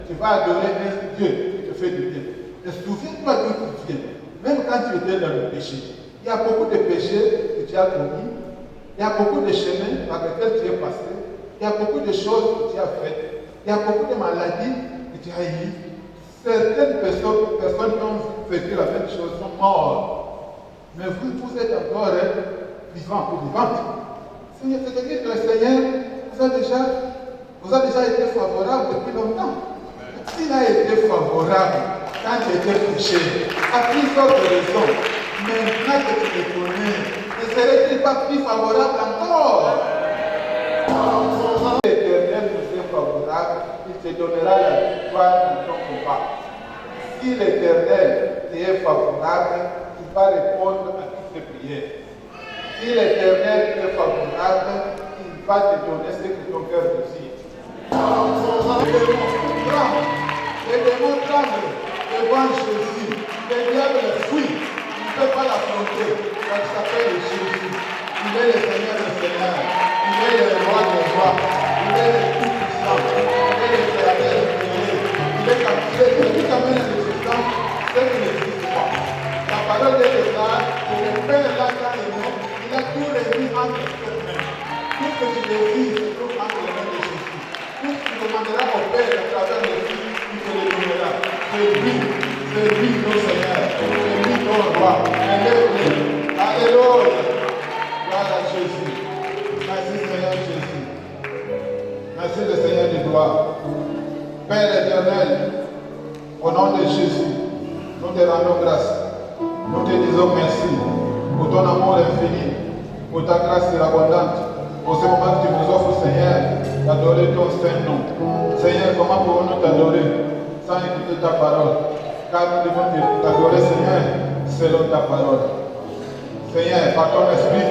Tu vas adorer un Dieu qui te fait du bien. Ne souviens-toi d'où tu viens. Même quand tu étais dans le péché, il y a beaucoup de péchés que tu as commis. Il y a beaucoup de chemins par lesquels tu es passé. Il y a beaucoup de choses que tu as faites. Il y a beaucoup de maladies que tu as eues. Certaines personnes qui ont vécu la même chose sont mortes. Mais vous êtes encore vivants ou vivantes. C'est-à-dire que le Seigneur vous a déjà été favorable depuis longtemps. S'il a été favorable quand tu étais péché, à plusieurs raisons, maintenant que tu le connais, ne serait-il pas plus favorable encore? Si l'Éternel nous est favorable, il te donnera la victoire dans ton combat. Si l'Éternel est favorable, il va répondre à toutes tes prières. Si l'Éternel est favorable, il va te donner ce que ton cœur désire. Les démons tremblent devant Jésus. Le diable fuit. Il ne peut pas l'affronter. Parce qu'il s'appelle Jésus. Il est le Seigneur des Seigneurs. Il est le roi des rois. Il est le tout-puissant. Il est l'éternel créé. Il est tout à fait l'existence. C'est qu'il n'existe pas. La parole est là. Le Père l'a dans les mains. Il a tout réuni entre ses mains. Tout ce que tu désires se trouve entre les mains de Jésus. Tout ce que tu demanderas au Père à travers le Fils, il te le donnera. C'est lui notre Seigneur. C'est lui notre roi. Alléluia. Gloire à Jésus. Merci Seigneur Jésus. Merci le Seigneur de gloire. Père éternel, au nom de Jésus, nous te rendons grâce. Nous te disons merci pour ton amour infini, pour ta grâce abondante, pour ce moment que tu nous offres, Seigneur, d'adorer ton Saint-Nom. Seigneur, comment pouvons-nous t'adorer sans écouter ta parole? Car nous devons t'adorer, Seigneur, selon ta parole. Seigneur, par ton esprit,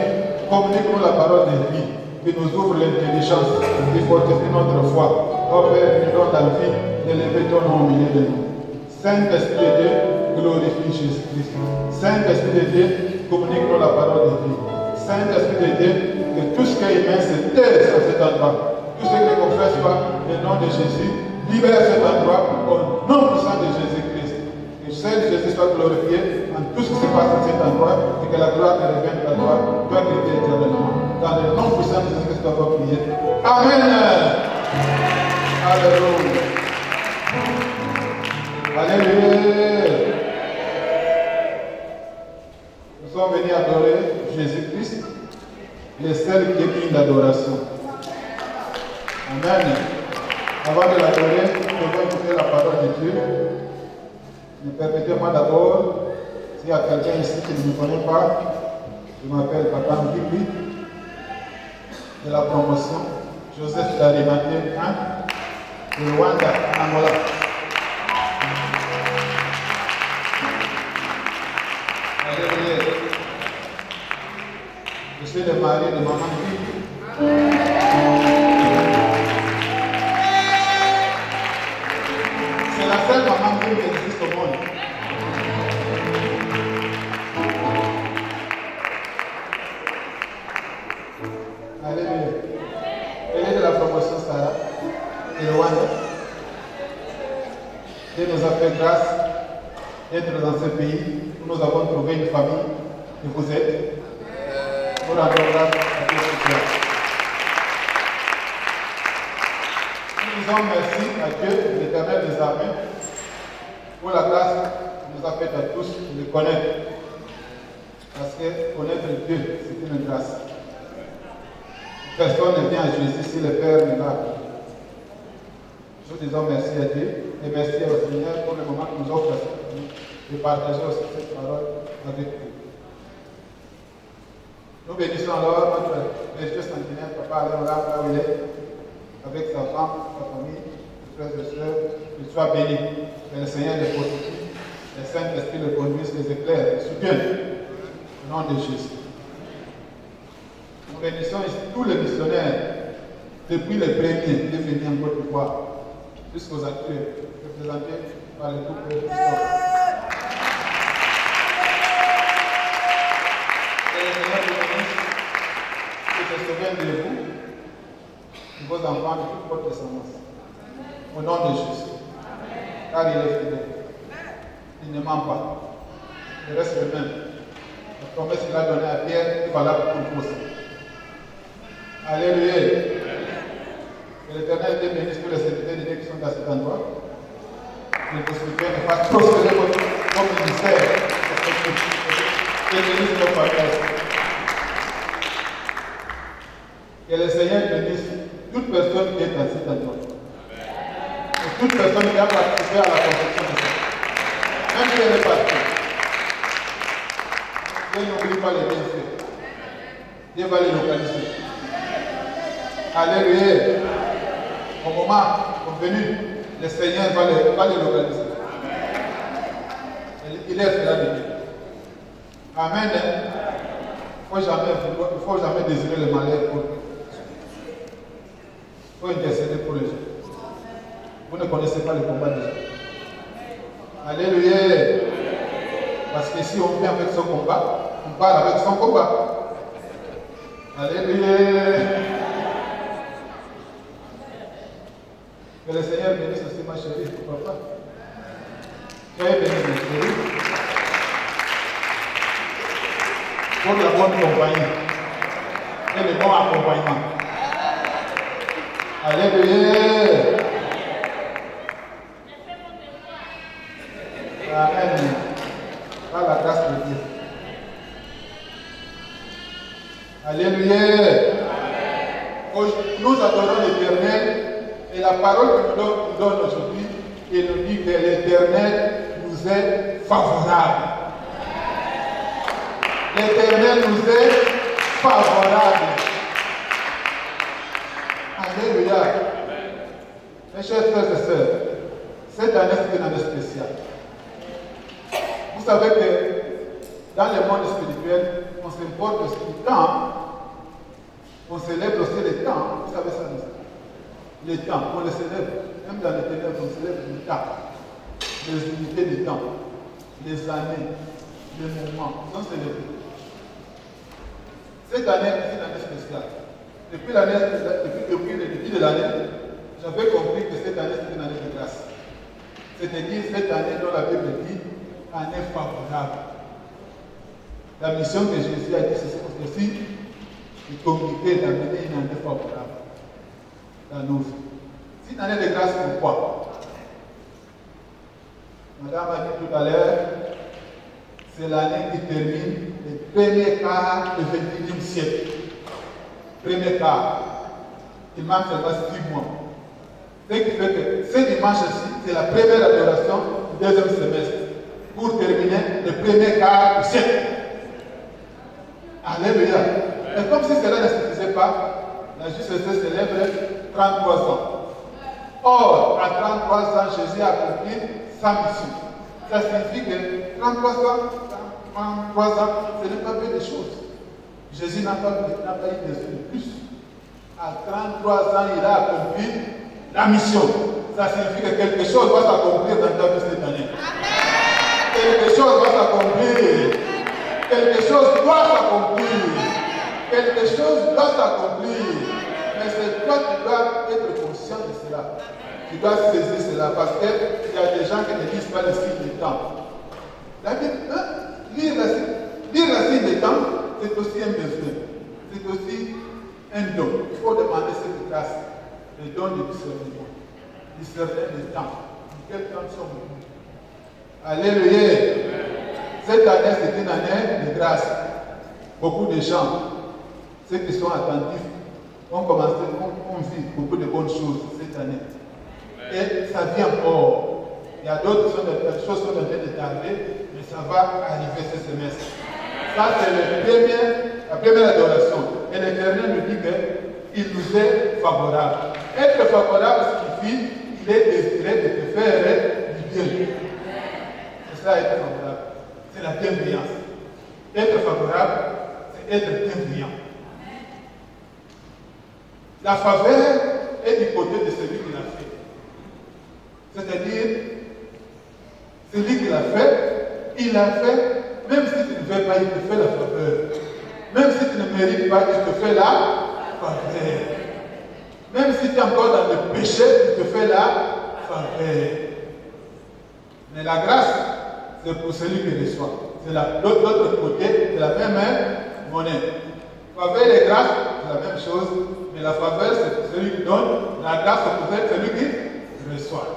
communique-nous la parole de vie, qui nous ouvre l'intelligence, qui fortifie notre foi. Oh Père, nous donne la vie d'élever ton nom au milieu de nous. Saint-Esprit de Dieu, glorifie Jésus-Christ. Saint-Esprit de Dieu, communique-nous la parole de vie. Saint-Esprit de Dieu, que tout ce qui est humain se taise à cet endroit. Tout ce qui ne confesse pas le nom de Jésus, libère cet endroit au nom puissant de Jésus-Christ. Que seul Jésus soit glorifié en tout ce qui se passe dans cet endroit et que la gloire te revienne à toi, toi qui es éternellement. Dans le nom puissant de Jésus-Christ, on va prier. Amen. Alléluia. Alléluia. Nous sommes venus adorer Jésus-Christ, le seul qui est digne d'adoration. Amen. Avant de l'adorer, nous devons écouter la parole de Dieu. Mais permettez-moi d'abord, s'il y a quelqu'un ici qui ne me connaît pas, je m'appelle Papa Mbibi, de la promotion Joseph d'Arimathée 1 de Rwanda, Angola. Alléluia. Je suis le mari de Maman Mbibi. C'est la seule maman qui existe au monde. Alléluia. Elle est de la promotion Sarah, de Rwanda. Dieu nous a fait grâce d'être dans ce pays où nous avons trouvé une famille que vous êtes. Nous rendons grâce à Dieu pour cela. Nous disons merci à Dieu, l'Éternel des armées, pour la grâce qu'il nous a faite à tous de le connaître. Parce que connaître Dieu, c'est une grâce. Personne ne vient à Jésus si le Père ne l'a. Nous disons merci à Dieu et merci au Seigneur pour le moment qu'il nous offre de partager aussi cette parole avec vous. Nous bénissons alors notre précieux centenaire, Papa Alain Olam, là où il est, avec sa femme, sa famille, ses frères et sœurs, qu'il soit béni. Que le Seigneur les fortifie, le Saint-Esprit le conduise, les éclaire, les soutienne. Au nom de Jésus. Nous bénissons ici tous les missionnaires, depuis les premiers qui sont venus en Côte d'Ivoire, jusqu'aux actuels, représentés par le couple de vos enfants de toute votre descendance. Au nom de Jésus. Car il est fidèle. Il ne ment pas. Il reste le même. La promesse qu'il a donnée à Pierre est valable pour vous aussi. Alléluia. Que l'Éternel te bénisse pour les serviteurs de Dieu qui sont dans cet endroit. Que le Seigneur ne fasse prospérer votre ministère. Que bénisse vos familles. Que le Seigneur bénisse toute personne qui est dans cet endroit. Et toute personne qui a participé à la construction de ça. Même si elle est partie. Dieu n'oublie pas les bienfaits. Dieu va les localiser. Alléluia. Au moment convenu, le Seigneur va les localiser. Il est là de Dieu. Amen. Il ne faut jamais désirer le malheur pour lui. Il faut intercéder pour les gens. Vous ne connaissez pas le combat des gens. Alléluia. Parce que si on vient avec son combat, on part avec son combat. Alléluia. Que le Seigneur bénisse aussi ma chérie, ton papa. Soyez bénis, ma chérie. Pour la bonne compagnie. Et le bon accompagnement. Alléluia. Amen. Par la grâce de Dieu. Alléluia. Nous adorons l'Éternel. Et la parole qu'il nous donne aujourd'hui, il nous dit que l'Éternel nous est favorable. L'Éternel nous est favorable. Alléluia. Mes chers frères et sœurs, cette année c'est une année spéciale. Vous savez que dans le monde spirituel, on s'importe aussi du temps. On célèbre aussi le temps. Vous savez ça, non? Les temps, on les célèbre. Même dans les ténèbres, on célèbre le temps. Les unités de temps, les années, les moments, ils sont célébrés. Cette année, c'est une année spéciale. Depuis le début de l'année, j'avais compris que cette année, c'est une année de grâce. C'est-à-dire cette année dont la Bible dit année favorable. La mission que Jésus a dit, c'est aussi de communiquer, d'amener une année favorable dans nos vies. C'est une année de grâce, pourquoi? Madame a dit tout à l'heure, c'est l'année qui termine le premier quart du XXIe siècle. Premier quart. Il manque seulement 6 mois. Ce qui fait que ce dimanche-ci, c'est la première adoration du deuxième semestre pour terminer le premier quart du siècle. Alléluia. Et comme si cela ne suffisait pas, la JCC célèbre 33 ans. Or, à 33 ans, Jésus a accompli sa mission. Ça signifie que 33 ans, ce n'est pas peu de choses. Jésus n'a pas eu besoin de plus. À 33 ans, il a accompli la mission. Ça signifie que quelque chose va s'accomplir dans ta vie cette année. Quelque chose va s'accomplir. Quelque chose doit s'accomplir. Quelque chose doit s'accomplir. Mais c'est toi qui dois être conscient de cela. Tu dois saisir cela parce qu'il y a des gens qui ne disent pas le signe du temps. La Bible, lire le signe du temps, c'est aussi un besoin. C'est aussi un don. Il faut demander cette grâce, le don de discernement. Discerner le temps. Quel temps sommes-nous? Alléluia. Cette année, c'est une année de grâce. Beaucoup de gens, ceux qui sont attentifs, ont vit beaucoup de bonnes choses cette année. Et ça vient encore. Il y a d'autres choses qui sont en train de tarder, mais ça va arriver ce semestre. Ça, c'est la première adoration. Et l'Éternel nous dit qu'il nous est favorable. Être favorable signifie qu'il est désiré de te faire du bien. C'est ça, être favorable. C'est la bienveillance. Être favorable, c'est être bienveillant. La faveur est du côté de celui qui l'a fait. C'est-à-dire, celui qui l'a fait, il l'a fait, même si tu ne veux pas, il te fait la faveur. Même si tu ne mérites pas, il te fait la faveur. Même si tu es encore dans le péché, tu te fais la faveur. Mais la grâce, c'est pour celui qui reçoit. C'est l'autre côté, c'est la même monnaie. Faveur et grâce, c'est la même chose. Mais la faveur, c'est pour celui qui donne. La grâce, c'est pour celui qui reçoit.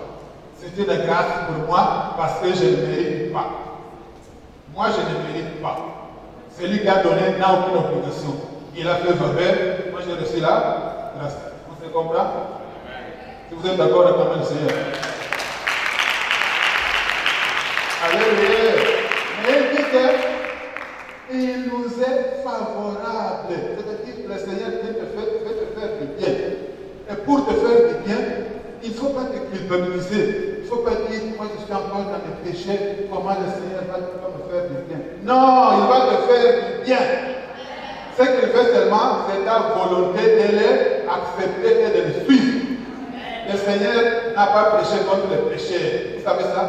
C'est une grâce pour moi parce que je ne mérite pas. Moi, je ne mérite pas. Celui qui a donné n'a aucune obligation. Il a fait faveur. Moi, j'ai reçu la grâce. On se comprend? Si vous êtes d'accord, acclamez le Seigneur. Alléluia. Mais il dit qu'il nous est favorable. C'est-à-dire que le Seigneur veut te faire du bien. Et pour te faire du bien, il ne faut pas te culpabiliser. Il ne faut pas dire, moi je suis encore dans le péché, comment le Seigneur va me faire du bien. Non, il va te faire du bien. Ce qu'il fait seulement, c'est ta volonté de l'accepter et de le suivre. Le Seigneur n'a pas prêché contre les péchés. Vous savez ça?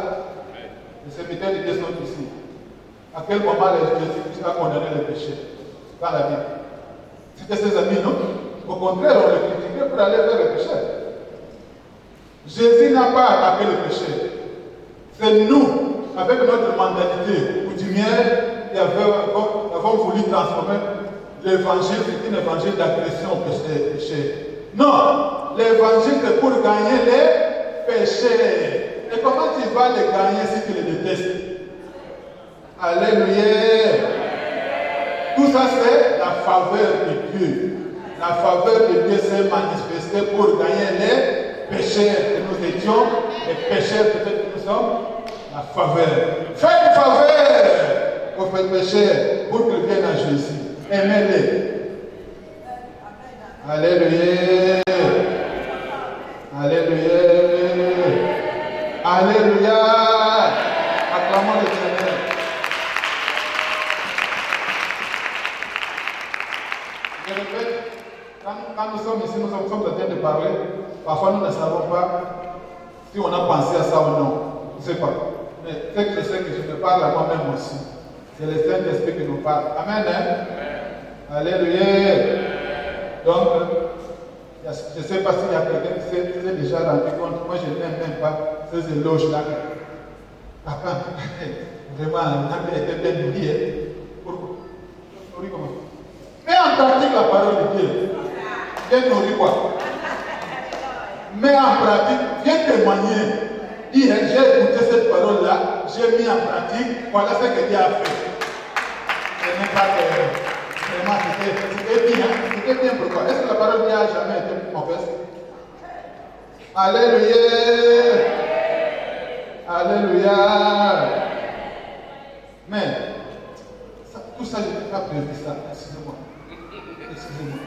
Les serviteurs de Dieu sont ici. À quel moment Jésus a condamné le péché dans la Bible? C'était ses amis, non? Au contraire, on le critiquait pour aller vers le péché. Jésus n'a pas attaqué le péché. C'est nous, avec notre mentalité coutumière, qui avons voulu transformer l'évangile. C'est un évangile d'agression au péché. Non, l'évangile c'est pour gagner les péchés. Et comment tu vas les gagner si tu les détestes? Alléluia. Tout ça c'est la faveur de Dieu. La faveur de Dieu s'est manifestée pour gagner les pécheurs que nous étions, les pécheurs peut-être que nous sommes, la faveur. Faites une faveur aux pécheurs pour qu'ils viennent à Jésus. Aimez-les. Alléluia. Alléluia. Alléluia. Acclamons le Seigneur. Je répète, quand nous sommes ici, nous sommes en train de parler. Parfois, nous ne savons pas si on a pensé à ça ou non. Je ne sais pas. Mais ce que je sais que je me parle à moi-même aussi. C'est le Saint-Esprit qui nous parle. Amen. Hein? Alléluia. Donc, je ne sais pas s'il y a quelqu'un qui s'est déjà rendu compte. Moi, je n'aime même pas ces éloges-là. Papa, vraiment, l'âme était bien nourri. Pourquoi? Nourri comment? Mets en pratique la parole de Dieu. Bien nourri quoi? Mets en pratique, viens témoigner. Dis, j'ai écouté cette parole-là, j'ai mis en pratique, voilà ce que Dieu a fait. Ce n'est pas que. Vraiment, c'était bien pourquoi? Est-ce que la parole de Dieu n'a jamais été mauvaise? Alléluia! Alléluia! Mais, tout ça, je n'ai pas prévu ça. Excusez-moi. Excusez-moi.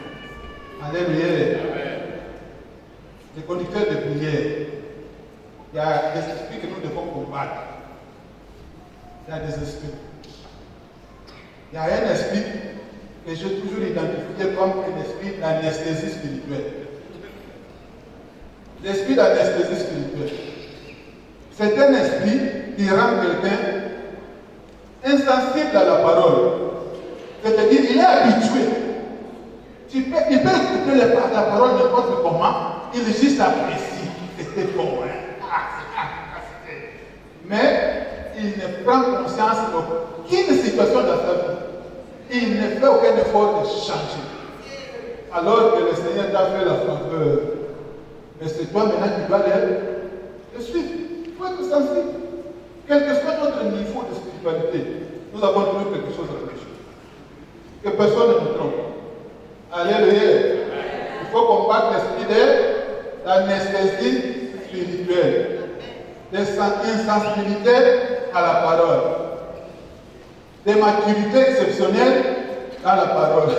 Alléluia! Les conducteurs de prière, il y a des esprits que nous devons combattre. Il y a des esprits. Il y a un esprit que j'ai toujours identifié comme un esprit d'anesthésie spirituelle. L'esprit d'anesthésie spirituelle. C'est un esprit qui rend quelqu'un insensible à la parole. C'est-à-dire, il est habitué. Il peut écouter la parole n'importe comment, il juste apprécie. C'était bon, hein? Mais il ne prend conscience d'aucune situation dans sa vie. Il ne fait aucun effort de changer. Alors que le Seigneur t'a fait la faveur. Mais c'est toi maintenant qui dois le suivre. Il faut être sensible. Quel que soit notre niveau de spiritualité, nous avons toujours quelque chose à réfléchir. Que personne ne nous trompe. Alléluia. Il faut combattre l'esprit d'anesthésie spirituelle, d'insensibilité à la parole, de maturité exceptionnelle dans la parole.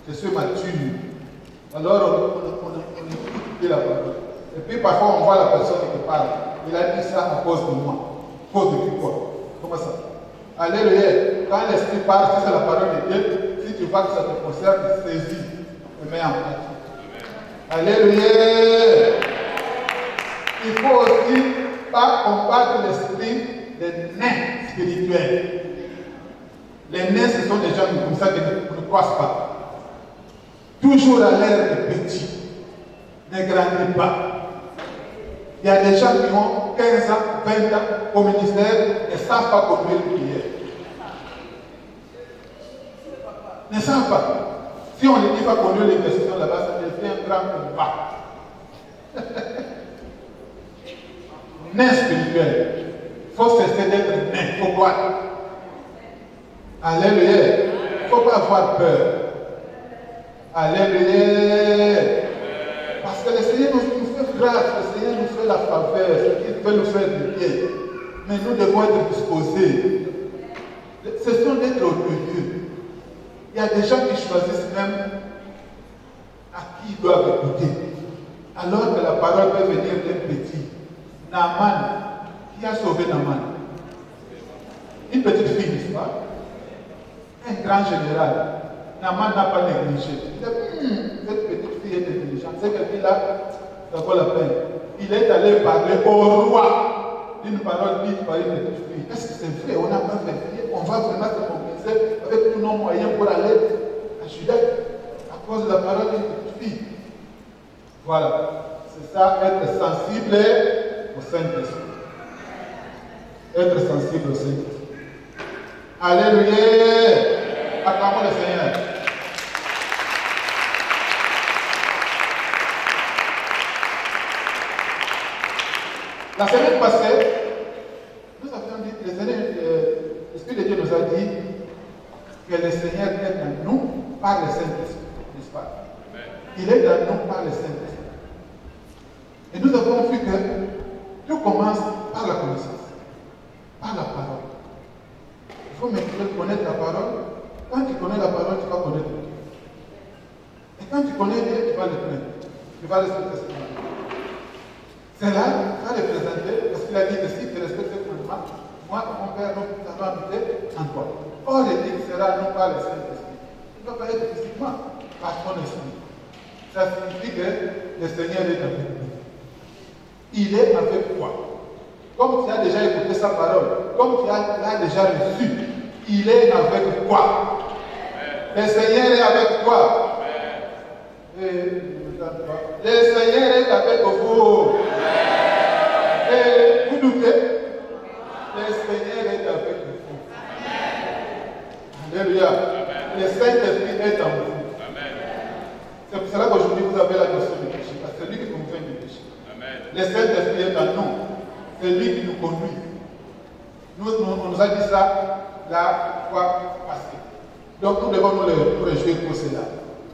Je suis mature. Alors on écoute la parole. Et puis parfois on voit la personne qui parle. Il a dit ça à cause de moi. À cause de qui quoi? Comment ça? Alléluia. Quand l'esprit parle, si c'est la parole de Dieu, si tu vois que ça te concerne, saisis et mets en pratique. Alléluia. Il faut aussi pas combattre l'esprit des nains spirituels. Les nains, ce sont des gens comme ça qui ne croissent pas. Toujours à l'air de petits. ne grandit pas. Il y a des gens qui ont 15 ans, 20 ans au ministère et ne savent pas conduire une prière. Ne savent pas. Si on ne dit pas conduire les questions là-bas, ça devient un grand combat. Nain spirituel. Il faut cesser d'être nain. Il faut croire. Alléluia. Il ne faut pas avoir peur. Alléluia. Parce que le Seigneur nous fait grâce, le Seigneur nous fait la faveur, il veut nous faire du bien. Mais nous devons être disposés. Ce sont d'être orgueilleux. Il y a des gens qui choisissent même à qui ils doivent écouter. Alors que la parole peut venir d'un petit. Naaman, qui a sauvé Naaman? Une petite fille, n'est-ce pas? Un grand général. Naaman n'a pas négligé. Il a dit, cette petite fille est intelligente. C'est quelqu'un là, ça vaut la peine. Il est allé parler au roi d'une parole dite par une petite fille. Est-ce que c'est vrai? On n'a pas vérifié. On va vraiment se mobiliser avec tous nos moyens pour aller à Juda à cause de la parole d'une petite fille. Voilà. C'est ça, être sensible au Saint-Esprit. Être sensible au Saint-Esprit. Alléluia. Acclamons le Seigneur. La semaine passée, nous avions dit, l'Esprit de Dieu nous a dit que le Seigneur est en nous par le Saint-Esprit, n'est-ce pas? Il est en nous par le Saint-Esprit. Et nous avons vu que tout commence par la connaissance, par la parole. Il faut maintenant connaître la parole. Quand tu connais la parole, tu vas connaître Dieu. Et quand tu connais Dieu, tu vas le connaître. Tu vas respecter ce commandement. C'est là, tu vas le présenter, parce qu'il a dit que si tu respectes ce commandement, moi et mon Père, nous allons habiter en toi. Or, il dit que sera non pas le Saint-Esprit. Tu ne vas pas être physiquement, par ton esprit. Ça signifie que le Seigneur est avec nous. Il est avec toi. Comme tu as déjà écouté sa parole, comme tu l'as déjà reçu, il est avec toi. Le Seigneur est avec toi. Le Seigneur est avec vous. Et vous doutez? Le Seigneur est avec vous. Alléluia. Le Saint-Esprit est en vous. C'est pour cela qu'aujourd'hui vous avez la notion du péché. Parce que c'est lui qui convainc du péché. Le Saint-Esprit est en nous. C'est lui qui nous conduit. On nous a dit ça la fois passée. Donc nous devons nous réjouir pour cela.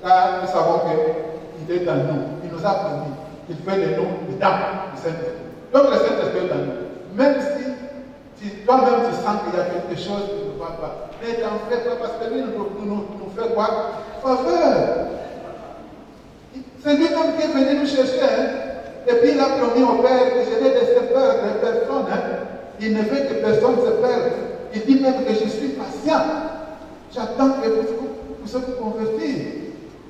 Car nous savons qu'il est dans nous. Il nous a promis. Il fait de nous les dames du Saint-Esprit. Donc le Saint-Esprit est dans nous. Même si toi-même tu sens qu'il y a quelque chose qui ne va pas. Mais t'en fais pas parce que lui nous fait quoi? Faveur. C'est lui-même qui est venu nous chercher. Hein? Et puis il a promis au Père que je vais laisser peur de personne. Hein? Il ne veut que personne se perde. Il dit même que je suis patient. J'attends que vous se convertir.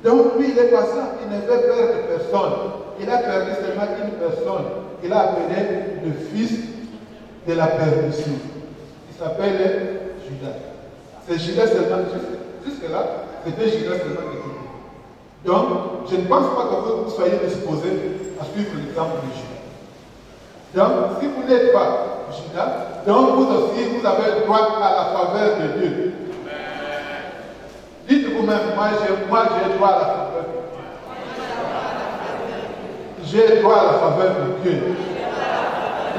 Donc lui, il est patient. Il ne veut perdre personne. Il a perdu seulement une personne. Il a appelé le fils de la perdition. Il s'appelle Judas. C'est Judas seulement. Jusque-là, c'était Judas seulement qui était. Donc, je ne pense pas que vous soyez disposés à suivre l'exemple de Judas. Donc, si vous n'êtes pas Judas, donc vous aussi, vous avez droit à la faveur de Dieu. Dites vous-même, moi j'ai droit à la faveur de Dieu. J'ai droit à la faveur de Dieu.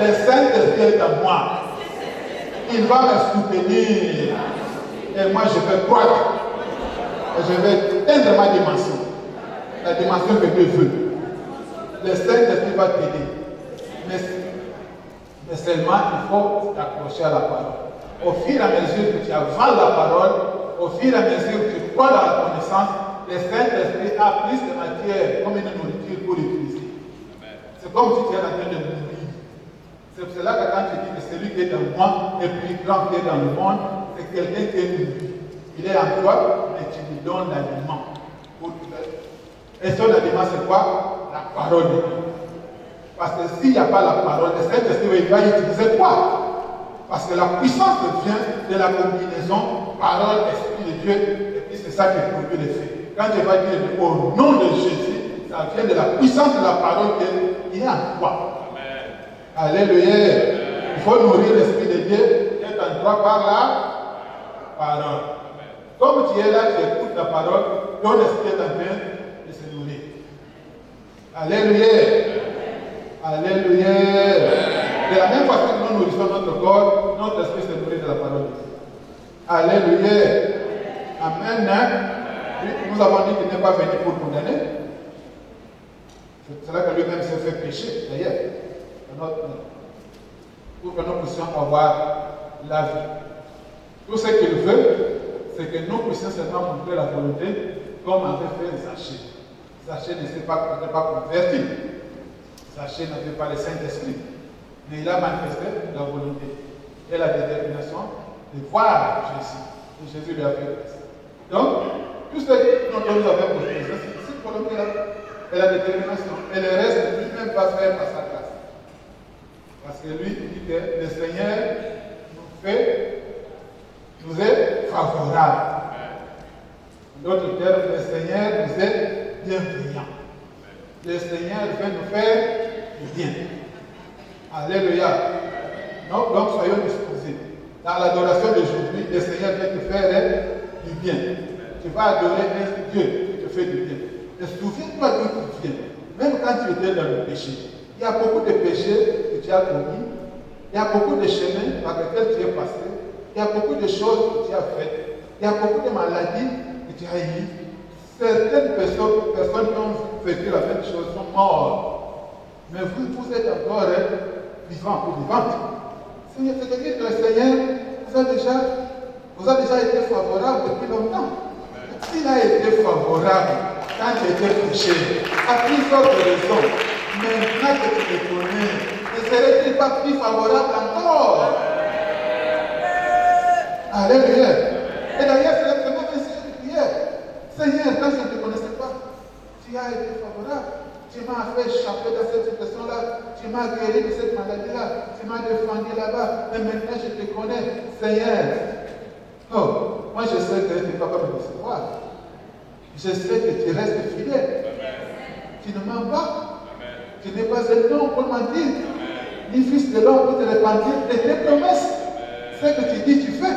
Le Saint-Esprit est en moi. Il va me soutenir. Et moi je vais croire. Et je vais atteindre ma dimension. La dimension que Dieu veut. Le Saint-Esprit va t'aider. Mais seulement il faut t'accrocher à la parole. Au fur et à mesure que tu avales la parole, au fur et à mesure que tu crois dans la connaissance, le Saint-Esprit a plus de matière comme une nourriture pour l'utiliser. C'est comme si tu es en train de mourir. C'est pour cela que quand tu dis que celui qui est en moi est plus grand qui est dans le monde, c'est quelqu'un qui est nourri. Il est en toi, mais tu lui donnes l'aliment pour le faire. Et son aliment, c'est quoi? La parole de Dieu. Parce que s'il n'y a pas la parole, le Saint-Esprit va utiliser quoi? Parce que la puissance vient de la combinaison parole, esprit de Dieu, et puis c'est ça qui produit l'effet. Quand tu vas dire au nom de Jésus, Ça vient de la puissance de la parole qui est en toi. Alléluia. Il faut nourrir l'Esprit de Dieu qui est en toi par la parole. Comme tu es là, tu écoutes la parole, ton esprit est en train de se nourrir. Alléluia. Alléluia. De la même façon que nous nourrissons notre corps, notre esprit se nourrit de la parole de Dieu. Alléluia. Amen. Nous avons dit qu'il n'est pas venu pour condamner. C'est là que lui-même s'est fait pécher, d'ailleurs. Pour que nous puissions avoir la vie. Tout ce qu'il veut, c'est que nous puissions seulement montrer la volonté comme avait fait Zachée. Zachée ne s'est pas converti. Zachée n'avait pas le Saint-Esprit. Mais il a manifesté la volonté et la détermination de voir Jésus. Et Jésus lui a fait grâce. Donc, tout ce dont nous avons posé, c'est cette volonté-là et la détermination. Et le reste, lui-même va faire à sa place. Parce que lui, il dit que le Seigneur nous est favorable. En d'autres termes, le Seigneur nous est bienveillant. Le Seigneur veut nous faire du bien. Alléluia. Donc soyons disposés. Dans l'adoration d'aujourd'hui, le Seigneur veut te faire du bien. Tu vas adorer un Dieu qui te fait du bien. Et souviens-toi d'où tu viens. Même quand tu étais dans le péché. Il y a beaucoup de péchés que tu as commis. Il y a beaucoup de chemins par lesquels tu es passé. Il y a beaucoup de choses que tu as faites. Il y a beaucoup de maladies que tu as eues. Certaines personnes qui ont vécu la même chose sont mortes. Mais vous êtes encore vivants ou vivantes. C'est-à-dire que le Seigneur vous a déjà été favorable depuis longtemps. S'il a été favorable quand tu étais péché, à plusieurs raisons, maintenant que tu le connais, ne serait-il pas plus favorable encore? Alléluia. Et d'ailleurs, c'est vraiment un signe de prière. Seigneur, quand je ne te connaissais pas, tu as été favorable. Tu m'as fait échapper dans cette situation-là. Tu m'as guéri de cette maladie-là. Tu m'as défendu là-bas. Et maintenant, je te connais. Seigneur. Oh, moi, je sais que tu n'es pas comme me recevoir. Je sais que tu restes fidèle. Tu ne mens pas. Tu n'es pas un homme pour mentir. Ni fils de l'homme pour te repentir de tes promesses. Ce que tu dis, tu fais.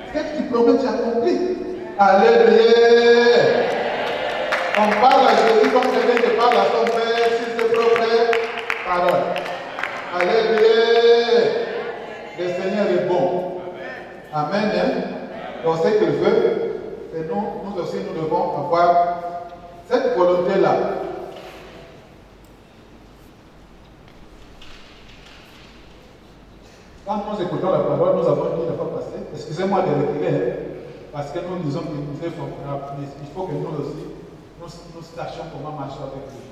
Ce que tu promets, tu accomplis. Alléluia. On parle à Jésus comme quelqu'un qui parle à son Père sur ses propres paroles. Alléluia. Le Seigneur est bon. Amen. Donc ce qu'il veut, c'est nous aussi, nous devons avoir cette volonté-là. Quand nous écoutons la parole, nous avons dit la fois passée, excusez-moi de reculer, parce que nous disons qu'il nous est favorable, mais il faut que nous aussi, nous sachions comment marcher avec lui.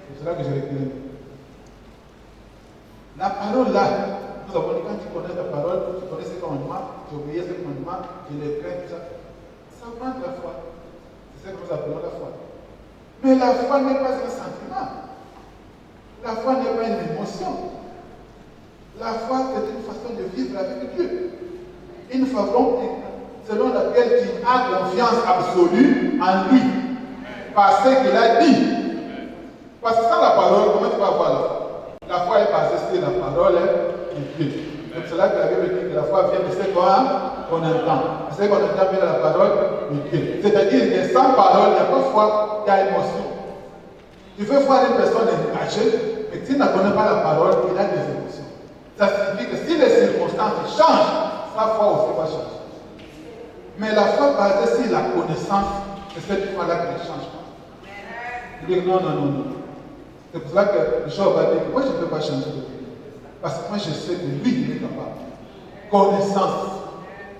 C'est cela que je recule. La parole là, nous avons dit, quand tu connais la parole, tu connais ses commandements, tu obéis ses commandements, tu les crains, tout ça. Ça prend de la foi. C'est ce que nous appelons la foi. Mais la foi n'est pas un sentiment. La foi n'est pas une émotion. La foi, c'est une façon de vivre avec Dieu. Une façon selon laquelle tu as confiance absolue en lui. Par ce qu'il a dit. Parce que sans la parole, comment tu vas avoir la foi? La foi est basée sur la parole de Dieu. C'est cela que la Bible dit que la foi vient de ce qu'on entend. Ce qu'on entend vient de la parole de Dieu. C'est-à-dire que sans parole, il n'y a pas de foi, il y a émotion. Tu veux voir une personne engagée, mais tu ne connais pas la parole, il a des émotions. Ça signifie que si les circonstances changent, sa foi aussi va changer. Mais la foi basée sur la connaissance, c'est cette foi-là qui ne change pas. Il dit non. C'est pour cela que Job va dire que moi je ne peux pas changer de vie. Parce que moi je sais que lui, il est capable. Connaissance.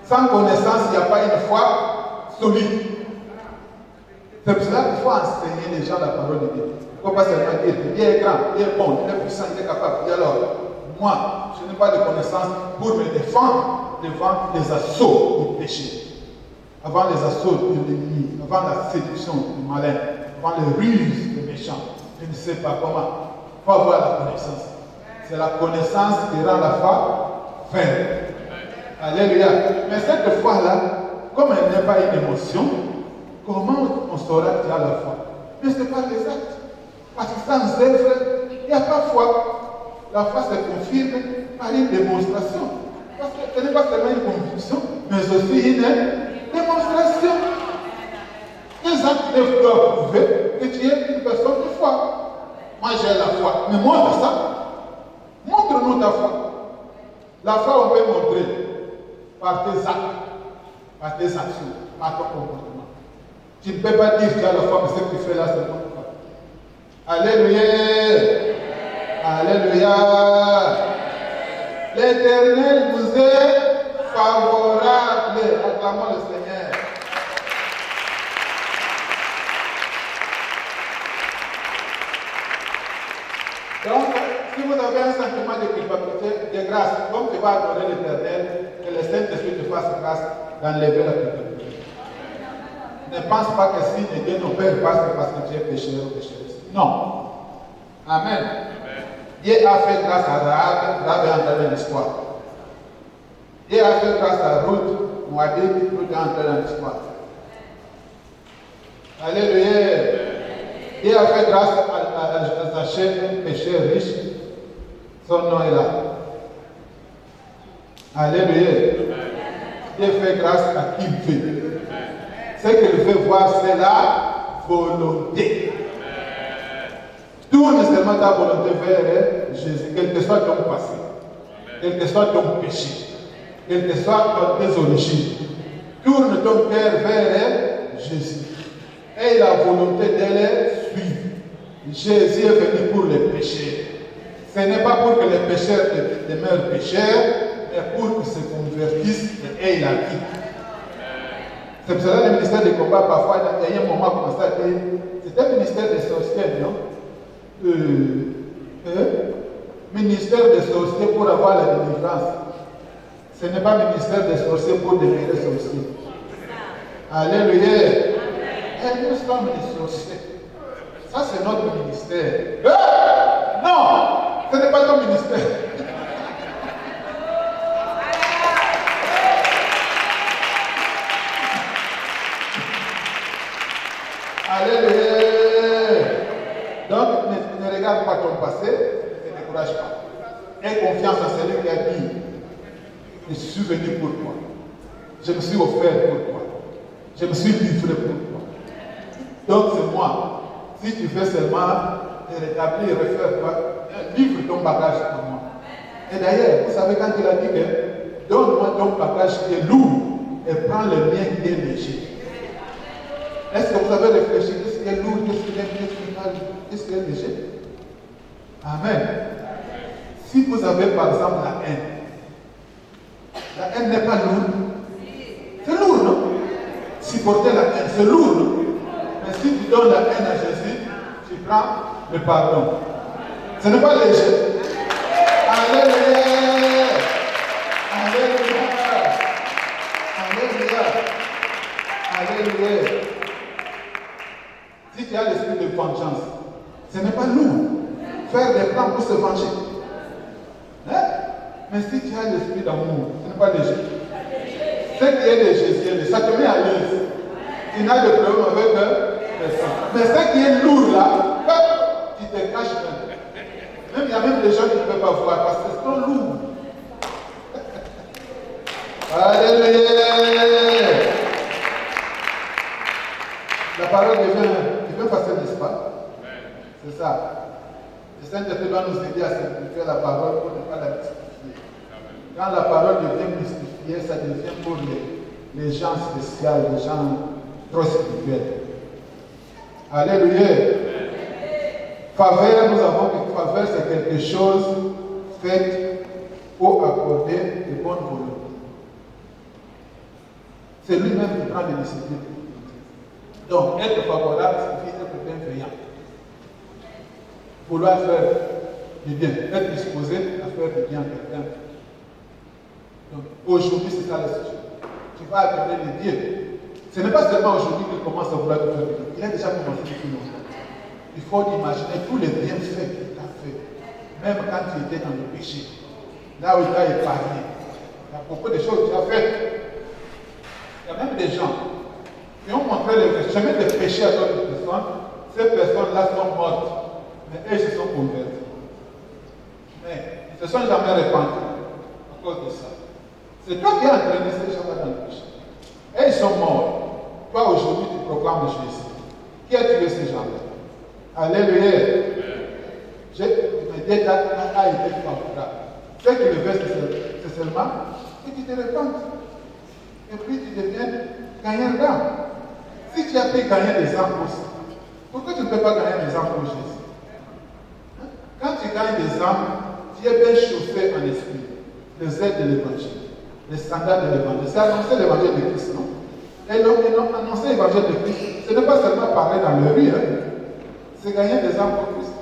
Sans connaissance, il n'y a pas une foi solide. C'est pour cela qu'il faut enseigner les gens la parole de Dieu. Il ne faut pas seulement dire qu'il est grand, il est bon, il est puissant, il est capable. Et alors, moi, je n'ai pas de connaissance pour me défendre devant les assauts du péché. Avant les assauts de l'ennemi, avant la séduction du malin, avant les ruses des méchants. Je ne sais pas comment. Il faut avoir la connaissance. C'est la connaissance qui rend la foi ferme. Alléluia. Mais cette foi-là, comme elle n'est pas une émotion, comment on saura qu'il y a la foi? Mais ce n'est pas les actes. Parce que sans œuvre, il n'y a pas foi. La foi se confirme par une démonstration. Parce que ce n'est pas seulement une conviction, mais aussi une démonstration. Les actes doivent prouver que tu es une personne de foi. Moi j'ai la foi. Mais montre ça. Montre-nous ta foi. La foi, on peut montrer par tes actes, par tes actions, par ton comportement. Tu ne peux pas dire que tu as la foi, mais ce que tu fais là, c'est pas foi. Alléluia. Alléluia. L'Éternel vous est favorable. Acclamons le Seigneur. Donc, si vous avez un sentiment de culpabilité, de grâce, comme tu vas adorer l'Éternel, que le Saint-Esprit te fasse grâce d'enlever la culpabilité. Ne pense pas que si Dieu ne perd pas, c'est parce que tu es pécheur ou pécheresse. Non. Amen. Dieu a fait grâce à Rahab, Rahab est entré dans l'histoire. Dieu a fait grâce à Ruth, Moabit, Ruth est entré dans l'histoire. Alléluia. Dieu a fait grâce à Zachée, un pécheur riche. Son nom est là. Alléluia. Dieu fait grâce à qui il veut. Ce qu'il veut voir, c'est la volonté. Tourne seulement ta volonté vers Jésus, quel que soit ton passé, quel que soit ton péché, quel que soit tes origines. Tourne ton cœur vers Jésus. Et la volonté d'elle suive. Jésus est venu pour les pécheurs. Ce n'est pas pour que les pécheurs demeurent pécheurs, mais pour qu'ils se convertissent et aient la vie. C'est pour cela que le ministère des combats, parfois, il y a un moment comme ça, c'était un ministère des sorciers, non? Ministère des sorciers pour avoir la délivrance. Ce n'est pas ministère des sorciers pour devenir sorciers. Alléluia. Et nous sommes des sorciers. Ça, c'est notre ministère. Non, ce n'est pas ton ministère. Alléluia. Donc, ne regarde pas ton passé, ne te décourage pas. Aie confiance en celui qui a dit, je suis venu pour toi. Je me suis offert pour toi. Je me suis livré pour toi. Donc, c'est moi. Si tu fais seulement te rétablir, refaire quoi, livre ton bagage à moi. Et d'ailleurs, vous savez, quand il a dit que donne-moi ton bagage qui est lourd et prends le mien qui est léger. Est-ce que vous avez réfléchi? Qu'est-ce qui est lourd? Qu'est-ce qui est qu'est-ce qui est léger? Amen. Si vous avez par exemple la haine n'est pas lourde. C'est lourd, non? Supporter la haine, c'est lourd, non? Mais si tu donnes la haine à Jésus, tu prends le pardon. Ce n'est pas léger. Alléluia. Alléluia. Alléluia. Alléluia. Si tu as l'esprit de vengeance, ce n'est pas lourd. Faire des plans pour se venger. Hein? Mais si tu as l'esprit d'amour, ce n'est pas léger. Ce qui est léger, ça te met à l'aise. Tu n'as de problème avec personne. Mais ce qui est lourd là, tu te caches même. Même il y a même des gens qui ne peuvent pas voir parce que c'est trop lourd. Alléluia. La parole devient facile, n'est-ce pas? C'est ça. Le Saint-Esprit doit nous aider à simplifier la parole pour ne pas la mystifier. Quand la parole devient mystifiée, ça devient pour les gens spéciaux, les gens trop spirituels. Alléluia. Faveur, nous avons que faveur, c'est quelque chose fait pour accorder de bonnes volontés. C'est lui-même qui prend l'initiative. Donc, être favorable signifie être bienveillant. Vouloir faire du bien, être disposé à faire du bien à quelqu'un. Donc, aujourd'hui, c'est ça le sujet. Tu vas adorer les dieux. Ce n'est pas seulement aujourd'hui qu'il commence à vouloir te faire du bien. Il a déjà commencé depuis longtemps. Il faut imaginer tous les bienfaits qu'il t'a fait, même quand tu étais dans le péché, là où il t'a épargné. Il y a beaucoup de choses que tu as faites. Il y a même des gens qui ont montré le chemin de péché à d'autres personnes. Ces personnes-là sont mortes. Mais eux se sont convertis. Mais ils ne se sont jamais repentis à cause de ça. C'est toi qui as entraîné ces gens-là dans le péché. Et ils sont morts. Toi, aujourd'hui, tu proclames Jésus. Qui a tué ces gens-là? Alléluia. Je me dis à été favorable. Ce qui le fait, c'est seulement que tu te repentes. Et puis tu deviens gagnant d'âme. Si tu as pu gagner des âmes aussi, pourquoi tu ne peux pas gagner des âmes pour Jésus? Quand tu gagnes des âmes, tu es bien chauffé en esprit. Les aides de l'évangile, les standards de l'évangile. C'est annoncer l'évangile de Christ, non? Et donc, annoncer l'évangile de Christ, ce n'est pas seulement parler dans le rue, c'est gagner des âmes pour Christ.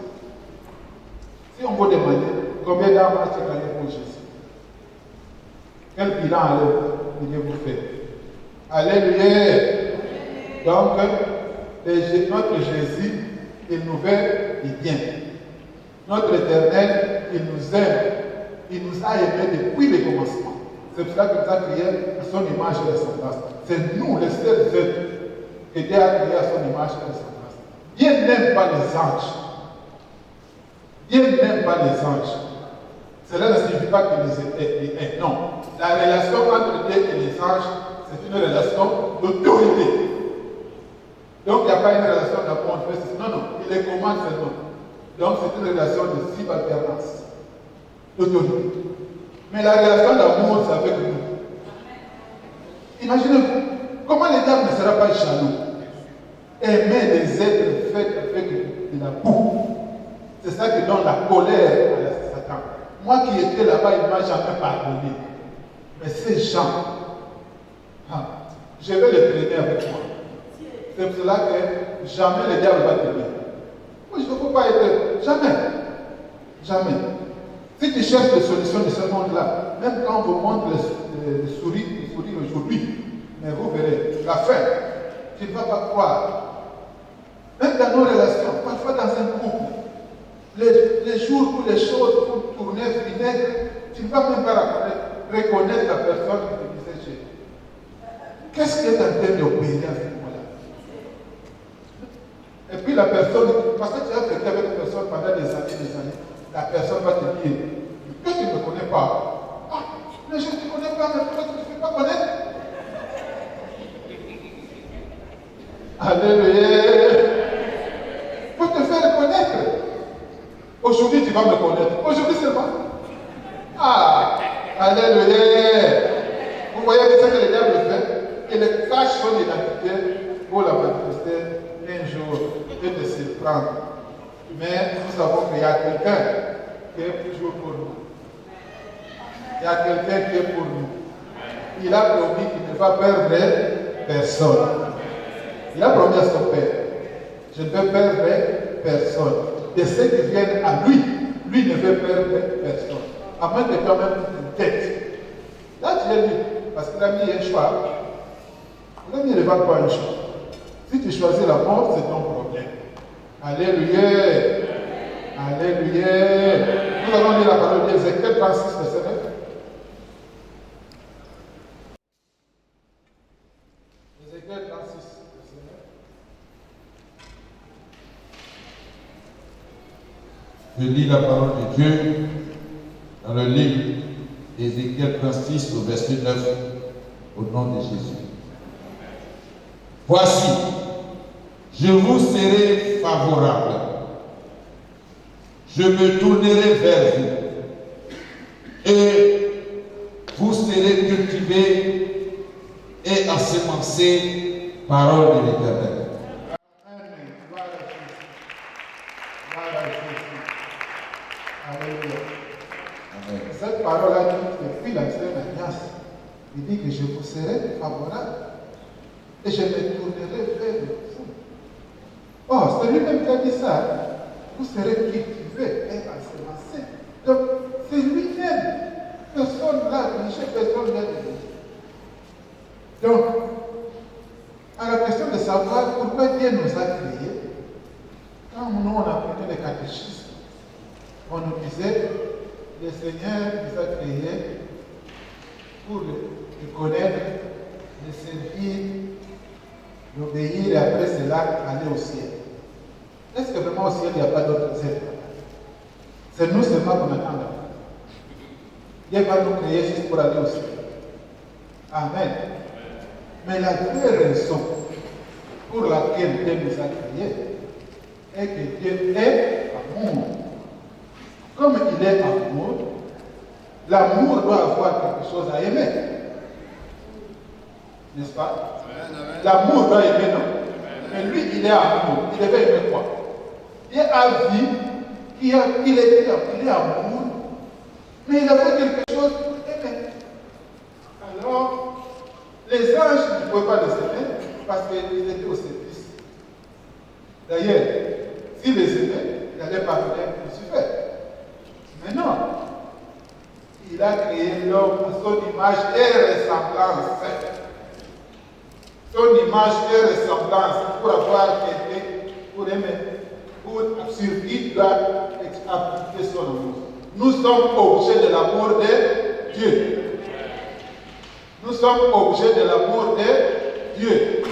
Si on vous demande combien d'âmes as-tu gagné pour Jésus, quel bilan allez-vous faire? Alléluia. Donc, notre Jésus, il nous veut du bien. Notre Éternel, il nous aime. Il nous a aimés depuis le commencement. C'est pour ça qu'il nous a créé à son image et à son semblance. C'est nous, les seuls êtres, que Dieu a créé à son image et à son semblance. Dieu n'aime pas les anges. Dieu n'aime pas les anges. Cela ne signifie pas qu'ils étaient. Non. La relation entre Dieu et les anges, c'est une relation d'autorité. Donc, il n'y a pas une relation d'amour. Non, non. Il les commande seulement. Donc, c'est une relation de subalternance, d'autorité. Mais la relation d'amour, c'est avec nous. Imaginez-vous, comment le diable ne sera pas jaloux? Aimer les êtres faits avec de la boue. C'est ça qui donne la colère à Satan. Moi qui étais là-bas, il ne m'a jamais pardonné. Mais ces gens, je vais les traîner avec moi. C'est pour cela que jamais le diable va t'aimer. Moi, je ne peux pas être. Jamais. Jamais. Si tu cherches des solutions de ce monde-là, même quand on vous montre les souris aujourd'hui, mais vous verrez, la fin, tu ne vas pas croire. Même dans nos relations, parfois dans un couple, les jours où les choses vont tourner vinaigre, tu ne vas même pas reconnaître la personne qui te disait chez. Qu'est-ce qui est en train d'opérer à ce moment-là? Et puis la personne, parce que tu as vécu avec une personne pendant des années, la personne va te dire, que tu ne me connais pas. Ah, mais je ne te connais pas, mais pourquoi tu ne te fais pas connaître? Alléluia. Pour te faire connaître. Aujourd'hui, tu vas me connaître. Aujourd'hui seulement. Ah, alléluia. Vous voyez ce que le diable fait? Il cache son identité pour la manifester un jour et te surprendre. Mais nous savons qu'il y a quelqu'un qui est toujours pour nous. Il y a quelqu'un qui est pour nous. Il a promis qu'il ne va perdre personne. Il a promis à son Père, je ne vais perdre personne. De ceux qui viennent à lui, lui ne veut perdre personne. À moins que toi-même tu te têtes. Là tu es libre, parce qu'il a mis un choix. Il a mis le pas un choix. Si tu choisis la mort, c'est ton problème. Alléluia. Alléluia. Nous allons lire la parole d'Ézéchiel 36, verset 9. Ézéchiel 36, verset 9. Je lis la parole de Dieu dans le livre d'Ézéchiel 36, au verset 9, au nom de Jésus. Voici, je vous serai favorable. Je me tournerai vers vous et vous serez cultivés et ensemencés, parole de l'Éternel. Amen. Alléluia. Amen. Cette parole-là dit depuis la nouvelle alliance, il dit que je vous serai favorable et je me tournerai vers vous. Oh, c'est lui-même qui a dit ça. Vous serez cultivés et ensemencés. Donc, c'est lui-même. Personne ne l'a obligé, personne ne l'a dit. Donc, à la question de savoir pourquoi Dieu nous a créés, quand nous on apprenait les catéchismes, on nous disait, le Seigneur nous a créés pour le connaître, le servir, l'obéir et après cela aller au ciel. Est-ce que vraiment au ciel, il n'y a pas d'autres êtres? C'est nous seulement qu'on attend là. Dieu va nous créer juste pour aller au ciel. Amen. Mais la vraie raison pour laquelle Dieu nous a créés est que Dieu est amour. Comme il est amour, l'amour doit avoir quelque chose à aimer. N'est-ce pas? L'amour doit aimer, non? Mais lui, il est amour. Il devait aimer quoi? Dieu a vu qu'il est amour, mais il a fait quelque chose pour aimer. Alors, les anges ne pouvaient pas les aimer parce qu'ils étaient au service. D'ailleurs, s'ils les aimaient, ils n'allaient pas venir Lucifer. Mais non, il a créé l'homme à son image et ressemblance. Son image et ressemblance pour avoir quelqu'un, pour aimer, pour sur qui doit appliquer son amour. Nous sommes objets de l'amour de Dieu. Nous sommes objets de l'amour de Dieu.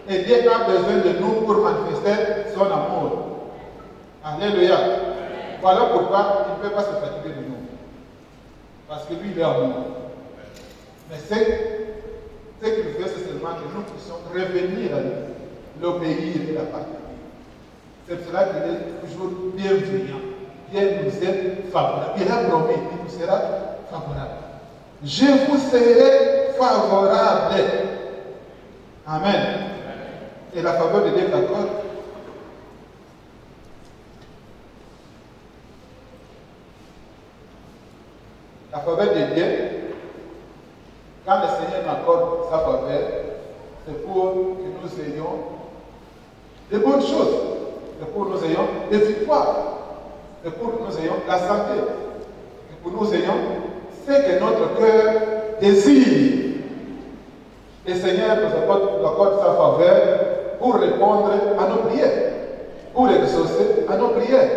Et Dieu a besoin de nous pour manifester son amour. Alléluia. Voilà pourquoi il ne peut pas se fatiguer de nous. Parce que lui, il est amour. Mais ce qu'il veut, c'est seulement que nous puissions revenir à lui, l'obéir et la partager. C'est pour cela qu'il est toujours bienveillant. Dieu nous est favorable. Il a promis qu'il nous sera favorable. Je vous serai favorable. Amen. Et la faveur de Dieu t'accorde. La faveur de Dieu, quand le Seigneur m'accorde sa faveur, c'est pour que nous ayons de bonnes choses. C'est pour que nous ayons des victoires. C'est pour que nous ayons la santé. C'est pour que nous ayons ce que notre cœur désire. Le Seigneur nous accorde sa faveur pour répondre à nos prières, pour exaucer à nos prières.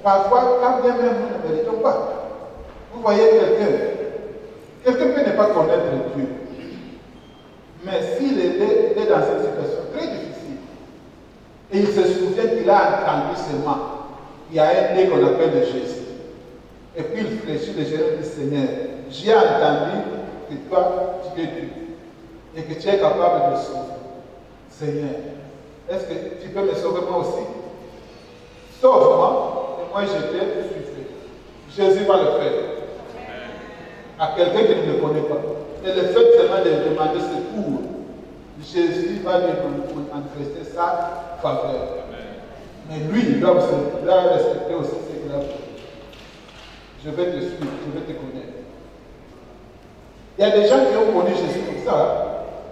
Parfois, quand bien même nous ne méritons pas. Vous voyez quelqu'un peut ne pas connaître Dieu, mais s'il est dans une situation très difficile, et il se souvient qu'il a entendu seulement, il y a un nez qu'on appelle Jésus, et puis il fléchit le genou du Seigneur. J'ai entendu que toi, tu es Dieu, et que tu es capable de sauver. Seigneur, est-ce que tu peux me sauver moi aussi? Sauve-moi, et moi je te suivrai. Jésus va le faire. À quelqu'un qui ne le connaît pas. Et le fait seulement de demander secours, Jésus va lui manifester sa faveur. Mais lui, il doit respecter aussi ce qu'il a fait. Je vais te suivre, je vais te connaître. Il y a des gens qui ont connu Jésus comme ça,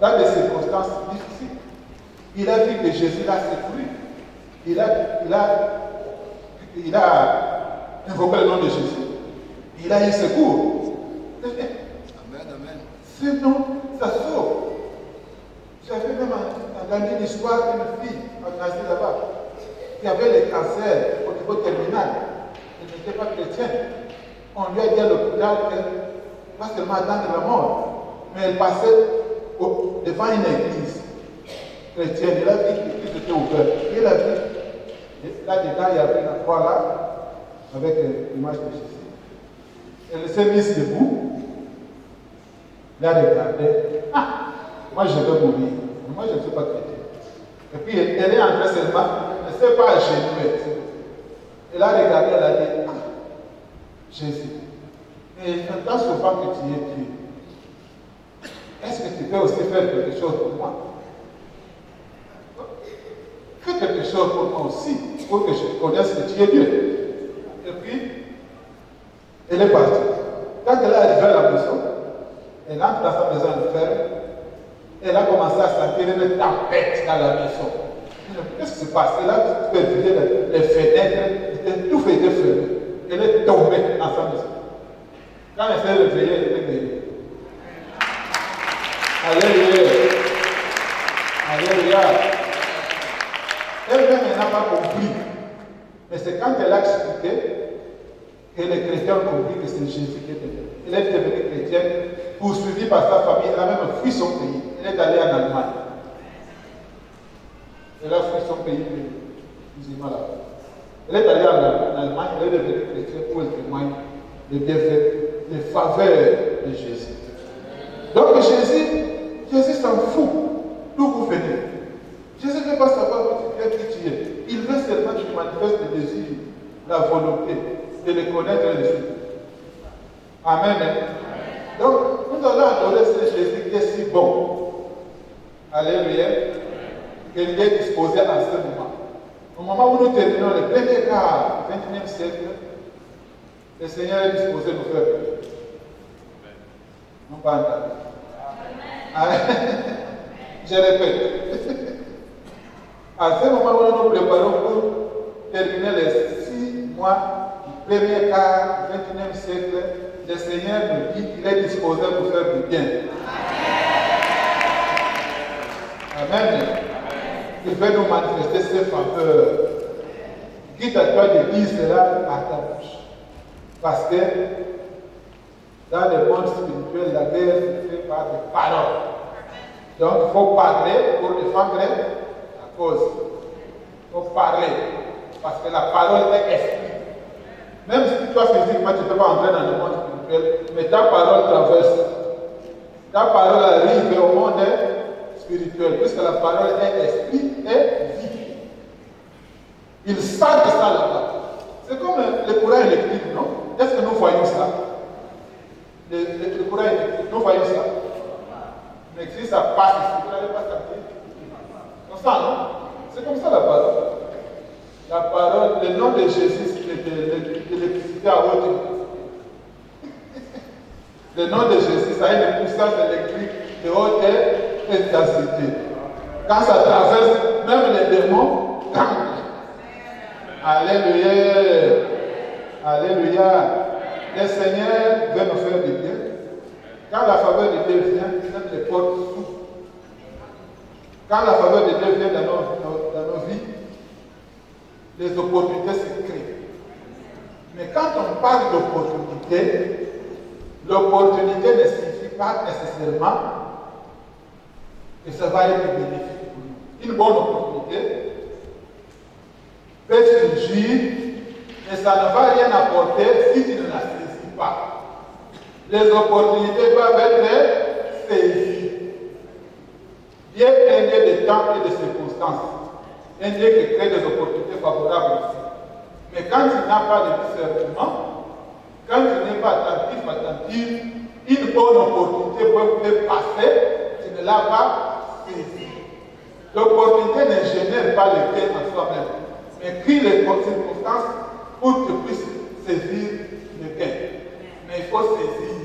dans des circonstances difficiles. Il a vu que Jésus l'a secouru. Il a invoqué le nom de Jésus. Il a eu secours. Amen, amen. Sinon, ça sauve. J'avais même entendu l'histoire d'une fille en Asie là-bas qui avait le cancer au niveau terminal. Elle n'était pas chrétienne. On lui a dit à l'hôpital qu'elle pas seulement attendre la mort, mais elle passait devant une église chrétienne. Elle a vu que l'église était ouverte. Et elle a vu, là-dedans, il y avait la croix là, avec l'image de Jésus. Elle s'est mise debout. Elle a regardé. Ah, moi je vais mourir. Moi je ne suis pas chrétien. Et puis elle est entrée seulement, elle ne s'est pas agenouillée. Elle a regardé, elle a dit, ah, Jésus. Et j'entends souvent que tu es Dieu. Est-ce que tu peux aussi faire quelque chose pour moi? Fais quelque chose pour moi aussi, pour que je connaisse que tu es Dieu. Et puis, elle est partie. Quand elle est arrivée à la maison, elle entre dans sa maison, elle ferme. Elle a commencé à sentir une tempête dans la maison. Qu'est-ce qui se passe? Elle a vérifié les fenêtres, tout était fermé. Elle est tombée dans sa maison. Quand elle s'est réveillée, elle était guérie. Alléluia. Alléluia. Elle-même n'a pas compris. Mais c'est quand elle a expliqué que les chrétiens ont compris que c'est Jésus qui était là. Elle est devenue chrétienne, poursuivie par sa famille. Elle a même fui son pays. Elle est allée en Allemagne. Elle a fui son pays. musulmans là. Elle est allée en Allemagne, elle est devenue chrétienne pour elle témoigne des bienfaits, des faveurs de Jésus. Donc Jésus s'en fout d'où vous venez. Jésus ne veut pas savoir où tu viens, qui tu es. Il veut seulement que tu manifestes le désir, la volonté de le connaître et de le suivre. Amen. Donc, nous allons adorer ce Jésus qui est si bon. Alléluia. Qu'il est disposé à ce moment. Au moment où nous terminons le premier quart du XXIe siècle, le Seigneur est disposé à nous faire prier. Non pas entendre. Je répète. À ce moment où nous nous préparons pour terminer les 6 mois du premier quart du XXIe siècle, le Seigneur nous dit qu'il est disposé à nous faire du bien. Amen. Il veut nous manifester ses faveurs. Quitte à toi de dire cela à ta bouche. Parce que dans le monde spirituel, la guerre se fait par des paroles. Donc il faut parler pour défendre la cause. Il faut parler. Parce que la parole est esprit. Même si toi physiquement tu ne peux pas entrer dans le monde spirituel, mais ta parole traverse. Ta parole arrive au monde spirituel, puisque la parole est esprit et vie. Il sent de ça là-bas. C'est comme le courant électrique, non? Est-ce que nous voyons ça? Le courant électrique, nous voyons ça. Mais si ça passe ici, vous n'allez pas sentir. On sent, non? C'est comme ça la parole. La parole, le nom de Jésus, c'est de l'électricité à haute intensité. Le nom de Jésus, ça a une puissance électrique de haute intensité. Quand ça traverse, même les démons tremblent. Alléluia. Alléluia. Le Seigneur veut nous faire du bien. Quand la faveur de Dieu vient, les portes s'ouvrent. Quand la faveur de Dieu vient dans nos vies, les opportunités se créent. Mais quand on parle d'opportunité, l'opportunité ne signifie pas nécessairement que ça va être bénéfique pour nous. Une bonne opportunité peut surgir, mais ça ne va rien apporter si tu ne la saisis pas. Les opportunités doivent être saisies. Dieu est un Dieu de temps et de circonstances. Un Dieu qui crée des opportunités favorables aussi. Mais quand tu n'as pas de discernement, quand tu n'es pas attentif, une bonne opportunité peut passer, tu ne l'as pas saisie. L'opportunité ne génère pas le gain en soi-même, mais crée les circonstances pour que tu puisses saisir le gain. Mais il faut saisir.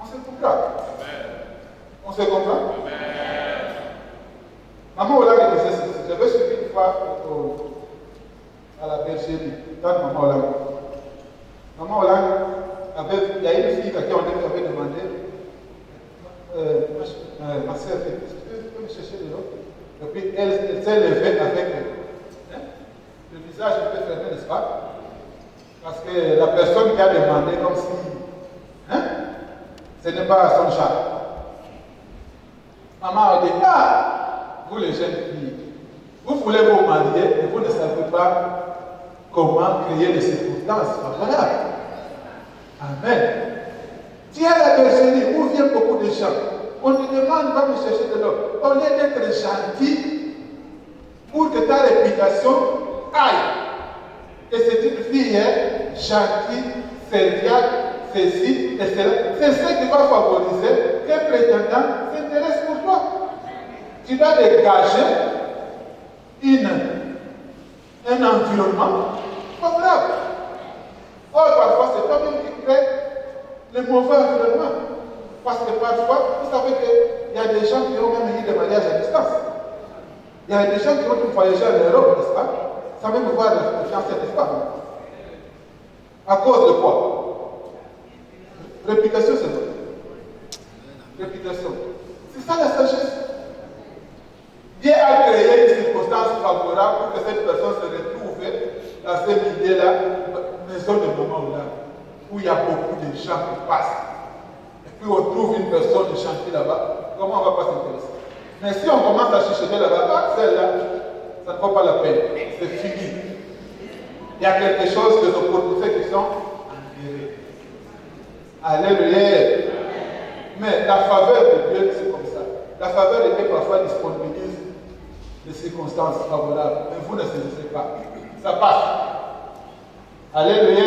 On se comprend? On se comprend? Maman Olang disait ceci. J'avais suivi une fois à la bergerie, dans Maman Olang. Maman Olang il y a une fille à qui on avait demandé ma soeur, est-ce que tu peux me chercher de l'eau? Et puis elle s'est levée avec le visage un peu fermé, n'est-ce pas? Parce que la personne qui a demandé comme si ce n'est pas son chat. Maman a dit, vous les jeunes filles, vous voulez vous marier et vous ne savez pas comment créer les circonstances favorables. Amen. Tu es à la bergerie où viennent beaucoup de gens. On te demande, va me chercher de l'eau. Au lieu d'être gentil pour que ta réputation aille. Et c'est une fille gentille, serviable, ceci et cela. C'est ce qui va favoriser qu'un prétendant s'intéresse pour toi. Tu dois dégager un environnement favorable. Or, parfois, c'est toi-même qui crée le mauvais environnement. Parce que parfois, vous savez qu'il y a des gens qui ont même eu des mariages à distance. Il y a des gens qui ont voyagé en Europe, n'est-ce pas? Sans même voir la fiancée, n'est-ce pas? À cause de quoi? Réputation, c'est vrai. Réputation. C'est ça la sagesse. Dieu a créé une circonstance favorable pour que cette personne se retrouve dans ce milieu-là, maison de maman là, où il y a beaucoup de gens qui passent. Et puis on trouve une personne de chantier là-bas, comment on ne va pas s'intéresser? Mais si on commence à chuchoter là-bas, celle-là, ça ne vaut pas la peine. C'est fini. Il y a quelque chose de nos portefeuilles qui sont enterrés. Alléluia. Mais la faveur de Dieu, c'est comme ça. La faveur de Dieu parfois disponibilise des circonstances favorables. Mais vous ne saisissez pas. Ça passe. Alléluia.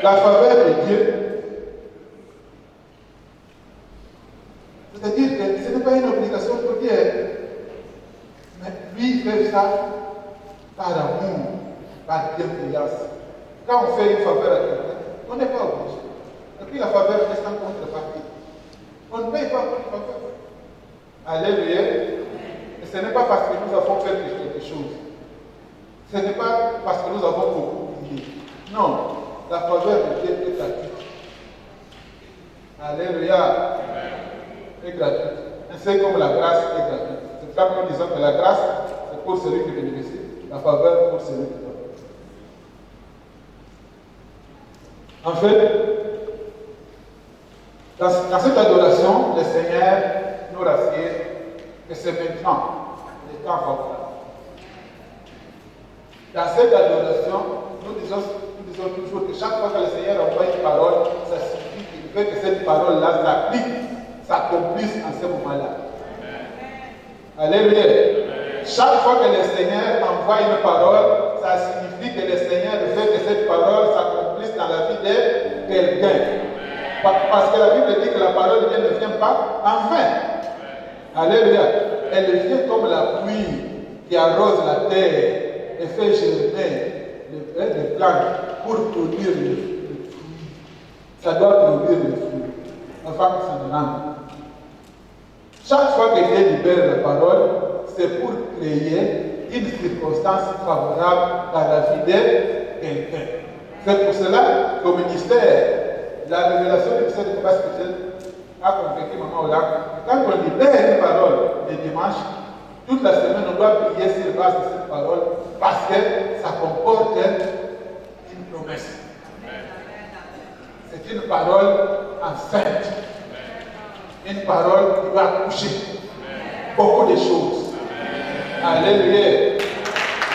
La faveur de Dieu, c'est-à-dire que ce n'est pas une obligation pour Dieu. Mais lui, il fait ça par amour, par bienveillance. Quand on fait une faveur à quelqu'un, on n'est pas obligé. Et puis la faveur reste en contrepartie. On ne paye pas pour une faveur. Alléluia. Et ce n'est pas parce que nous avons fait quelque chose. Ce n'est pas parce que nous avons beaucoup oublié. Non, la faveur de Dieu est gratuite. Alléluia. Est gratuite. Ainsi comme la grâce est gratuite. C'est comme nous disons que la grâce, c'est pour celui qui bénéficie, la faveur pour celui qui donne. En fait, dans cette adoration, le Seigneur nous rassure que c'est maintenant le temps favorable. Dans cette adoration, nous disons toujours que chaque fois que le Seigneur envoie une parole, ça signifie qu'il veut que cette parole-là s'applique, s'accomplisse en ce moment-là. Alléluia. Chaque fois que le Seigneur envoie une parole, ça signifie que le Seigneur veut que cette parole s'accomplisse dans la vie de quelqu'un. Parce que la Bible dit que la parole de Dieu ne vient pas en vain. Alléluia. Elle vient comme la pluie qui arrose la terre et fait germer les plantes pour produire le fruit. Ça doit produire le fruit afin que ça ne rende. Chaque fois que Dieu libère la parole, c'est pour créer une circonstance favorable dans la vie de quelqu'un. C'est pour cela qu'au ministère, la révélation du ministère du combat spirituel a convaincu Maman Ola. Quand on libère une parole le dimanche, toute la semaine, on doit prier sur base de cette parole parce que ça comporte une promesse. C'est une parole enceinte. Une parole qui va accoucher beaucoup de choses. Alléluia.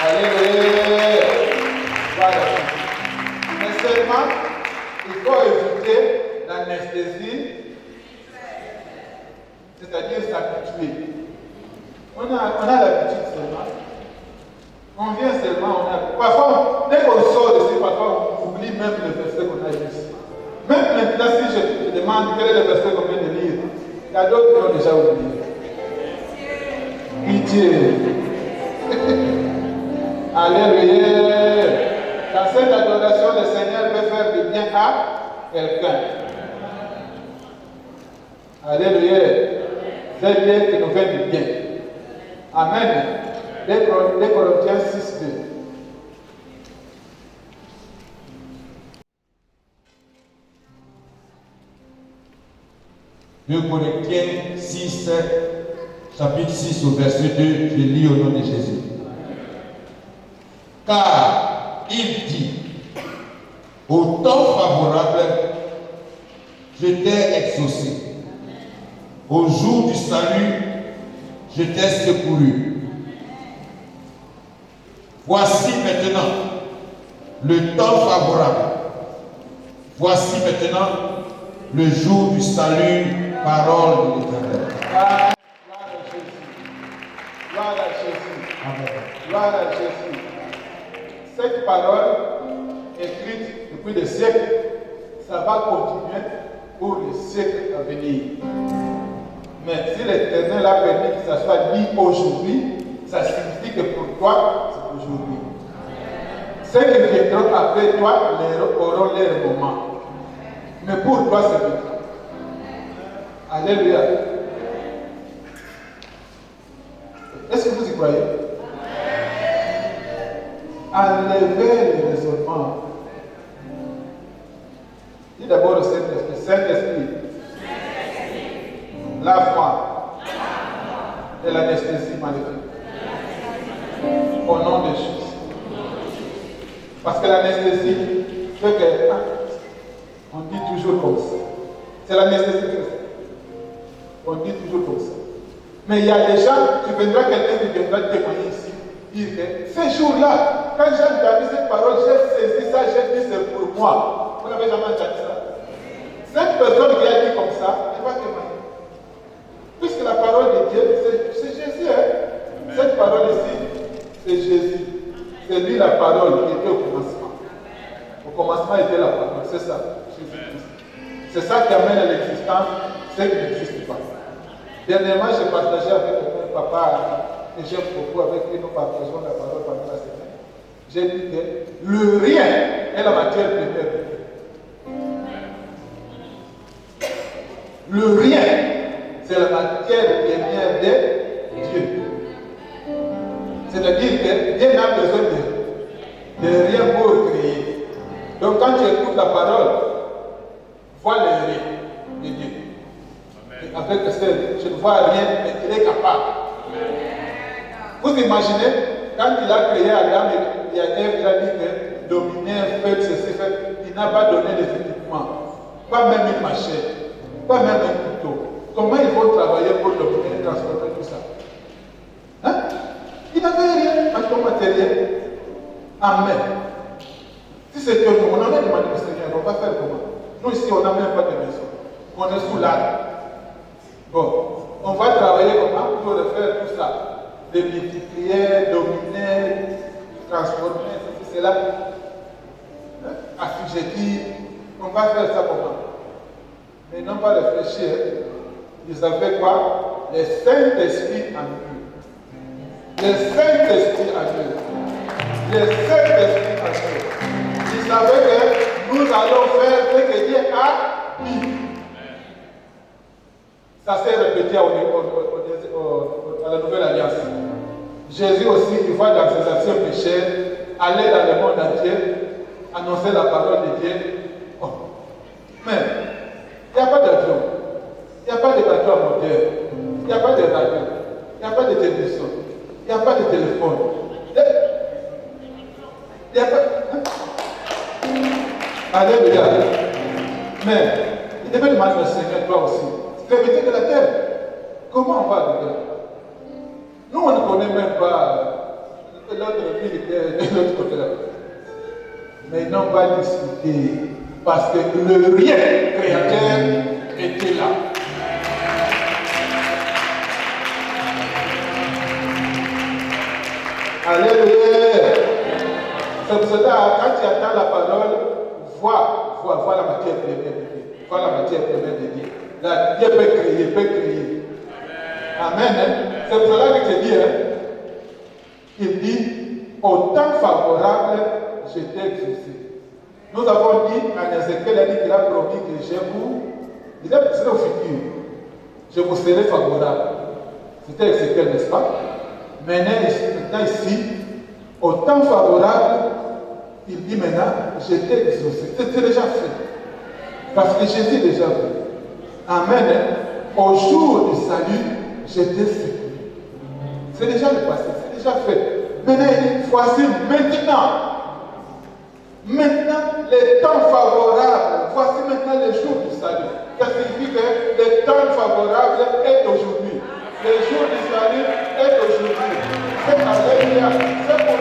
Alléluia. Voilà. Mais seulement, il faut éviter l'anesthésie, c'est-à-dire s'habituer. On a l'habitude seulement. On vient seulement, parfois, dès qu'on sort ici, parfois on oublie même le verset qu'on a lu ici. Même maintenant, si je te demande quel est le verset qu'on vient de lire, il y a d'autres qui ont déjà oublié. Pitié. Alléluia. Dans cette adoration, le Seigneur veut faire du bien à quelqu'un. Alléluia. C'est Dieu qui nous fait du bien. Amen. 2 Corinthiens 6, 2. Deux Corinthiens 6, chapitre 6 au verset 2, je lis au nom de Jésus. Car il dit, au temps favorable, je t'ai exaucé. Au jour du salut, je t'ai secouru. Voici maintenant le temps favorable. Voici maintenant le jour du salut, parole de l'Éternel. Gloire à Jésus. Gloire à Jésus. Amen. Gloire à Jésus. Cette parole, écrite depuis des siècles, ça va continuer pour les siècles à venir. Mais si l'Éternel a permis que ça soit dit aujourd'hui, ça signifie que pour toi, c'est aujourd'hui. Ceux qui viendront après toi auront leur moment. Mais pour toi, c'est maintenant. Alléluia. Est-ce que vous y croyez? Enlevez le raisonnement. Dis d'abord au Saint-Esprit. Saint-Esprit. Lave-moi de l'anesthésie maléfique. Au nom de Jésus. Parce que l'anesthésie fait que on dit toujours comme ça. C'est l'anesthésie qui fait ça. On dit toujours comme ça. Mais il y a des gens, tu vendras quelqu'un qui viendra témoigner ici, dire que ces jours-là, quand j'ai entendu cette parole, j'ai saisi ça, j'ai dit c'est pour moi. Vous n'avez jamais entendu ça? Cette personne qui a dit comme ça, elle va témoigner. Puisque la parole de Dieu, c'est Jésus. Hein? Cette parole ici, c'est Jésus. C'est lui la parole qui était au commencement. Au commencement était la parole, c'est ça. C'est ça qui amène à l'existence ce qui n'existe pas. Dernièrement, j'ai partagé avec mon papa, et j'aime beaucoup, avec qui nous partageons la parole pendant la semaine. J'ai dit que le rien est la matière première. Le rien, c'est la matière première de Dieu. C'est-à-dire que Dieu n'a besoin de rien pour créer. Donc quand tu écoutes la parole, vois le rien de Dieu. Et avec Esther, je ne vois rien, mais il est capable. Vous imaginez, quand il a créé Adam et Ève, il a dit que dominer, faire ceci, faire, il n'a pas donné les équipements, pas même une machette, pas même un couteau. Comment ils vont travailler pour dominer, transformer tout ça? Hein? Il n'avait rien en ton matériel. Amen. Si c'est que nous, on en a demandé au Seigneur, on va faire comment? Nous ici, on n'a même pas de maison. On est sous l'arbre. Bon, on va travailler comment pour refaire tout ça. De multiplier, dominer, transformer, c'est là. Assujettir. On va faire ça comment? Mais non pas réfléchir. Ils avaient quoi? Le Saint-Esprit en eux. Le Saint-Esprit en eux. Le Saint-Esprit en eux. Ils savaient que nous allons faire ce que Dieu a dit. Ça s'est répété à la Nouvelle Alliance. Jésus aussi, il voit dans ses actions pécheurs, aller dans le monde entier, annoncer la parole de Dieu. Oh. Mais, il n'y a pas d'avion, il n'y a pas de bateau à moteur, il n'y a pas de radio, il n'y a pas de télévision, il n'y a pas de téléphone. Il n'y a pas... Alléluia. Mais, il devait demander au Seigneur, toi aussi. L'extrémité de la terre. Comment on va arriver? Nous, on ne connaît même pas l'autre ville de l'autre côté là. Mais non, on va discuter. Parce que le rien créateur était là. Alléluia. C'est pour cela, quand tu attends la parole, vois la matière première de Dieu. Vois la matière première de Dieu. Là, Dieu peut créer, Amen. Hein? C'est pour cela que je dis, il dit, au temps favorable, je t'ai exaucé. Nous avons dit, en Ézéchiel, il a dit qu'il a promis que c'est au futur, je vous serai favorable. C'était Ézéchiel, n'est-ce pas? Maintenant ici, au temps favorable, il dit maintenant, je t'ai exaucé. C'est déjà fait. Parce que Jésus est déjà fait. Amen. Au jour du salut, j'étais sécurisé. C'est déjà le passé, c'est déjà fait. Maintenant, voici maintenant, les temps favorables. Voici maintenant le jour du salut. Ça signifie que le temps favorable est aujourd'hui. Le jour du salut est aujourd'hui. C'est alléluia. C'est pour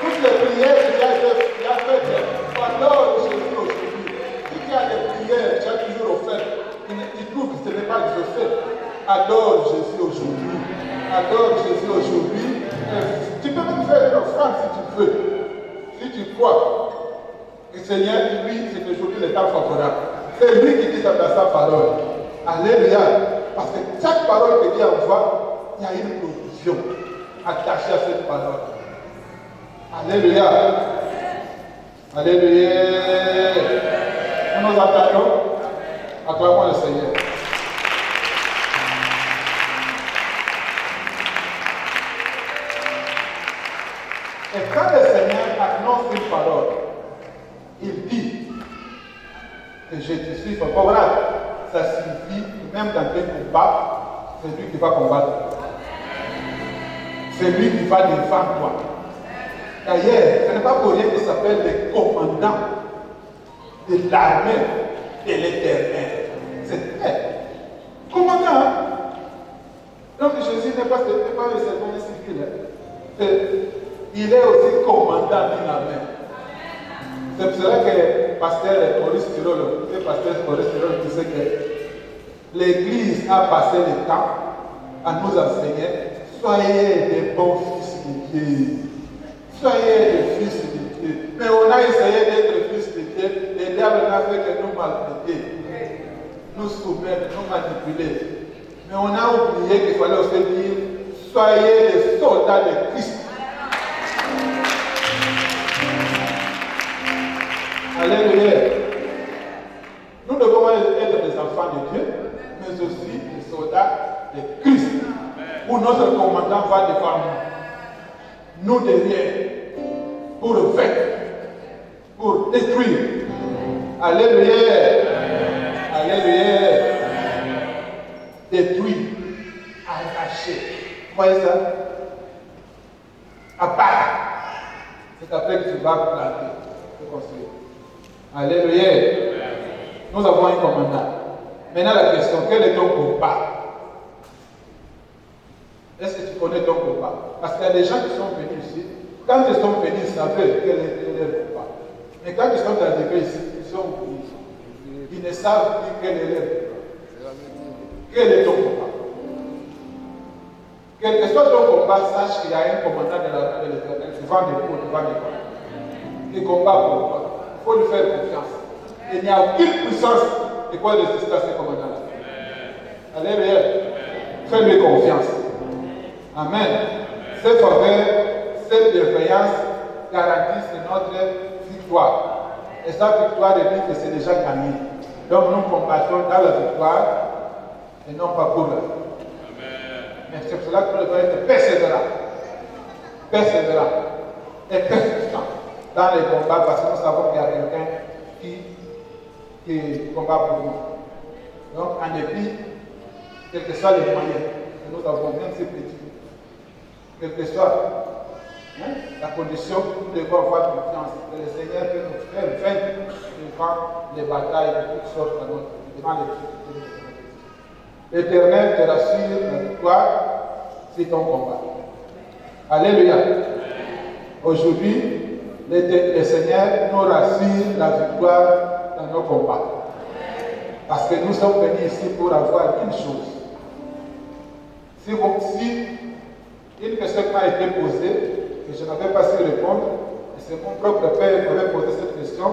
toutes les prières qu'il a faites pendant Jésus aujourd'hui. Si tu as des prières, tu as toujours offert. Tu trouves que ce n'est pas exaucé. Adore Jésus aujourd'hui. Adore Jésus aujourd'hui. Tu peux même faire une offrande si tu veux. Si tu crois. Le Seigneur, lui, c'est aujourd'hui le temps favorable. C'est lui qui dit ça dans sa parole. Alléluia. Parce que chaque parole que Dieu envoie, il y a une provision attachée à cette parole. Alléluia. Alléluia. Nous nous attendons. Acclamons le Seigneur. Et quand le Seigneur annonce une parole, il dit que je te suis favorable. Ça signifie que même dans tes combats, c'est lui qui va combattre. C'est lui qui va défendre toi. D'ailleurs, ce n'est pas pour rien qu'il s'appelle le commandant de l'armée de l'Éternel. C'est vrai. Commandant. Donc c'est pas le serment civil. Il est aussi commandant d'une armée. C'est pour cela que pasteur Maurice Tirolo, disait que l'Église a passé le temps à nous enseigner, soyez des bons fils de Dieu. Soyez des fils de Dieu. Mais on a essayé d'être fils de Dieu. Le diable n'a fait que nous maltraiter, nous soumettre, nous manipuler. Mais on a oublié qu'il fallait aussi dire, soyez des soldats de Christ. Alléluia. Nous devons être des enfants de Dieu, mais aussi des soldats de Christ. Où notre commandant va devant nous derrière, pour le vaincre, pour détruire. Alléluia. Alléluia. Détruire, arracher. Vous voyez ça? Abattre. C'est après que tu vas planter, tu construire. Alléluia. Nous avons un commandant. Maintenant la question, quel est ton combat? Est-ce que tu connais ton combat? Parce qu'il y a des gens qui sont venus ici. Quand ils sont venus, ils savaient quel est leur combat. Mais quand ils sont arrivés ici, ils ne savent plus quel est leur combat. Quel est ton combat? Quel que soit ton combat, sache qu'il y a un commandant de l'Éternel devant les coups, devant les coups. Il combat pour toi. Il faut lui faire confiance. Il n'y a aucune puissance de quoi résister à ce commandant-là. Alléluia. Fais-lui confiance. Amen. Cette faveur, cette bienveillance garantissent notre victoire. Et sa victoire est dit que c'est déjà gagné. Donc nous combattons dans la victoire et non pas pour la. Mais c'est pour cela que nous devons être persévérants. Persévérants et persistants dans les combats parce que nous savons qu'il y a quelqu'un qui combat pour nous. Donc en dépit, quels que soient les moyens que nous avons, même ces petits, quelle que soit la condition, nous devons avoir confiance que le Seigneur peut nous faire vaincre devant les batailles de toutes sortes devant les difficultés. L'Éternel te rassure la victoire, c'est ton combat. Alléluia. Aujourd'hui, le Seigneur nous rassure la victoire dans nos combats. Parce que nous sommes venus ici pour avoir une chose. Si une question m'a été posée, que je n'avais pas su répondre, et c'est mon propre père qui m'avait posé cette question,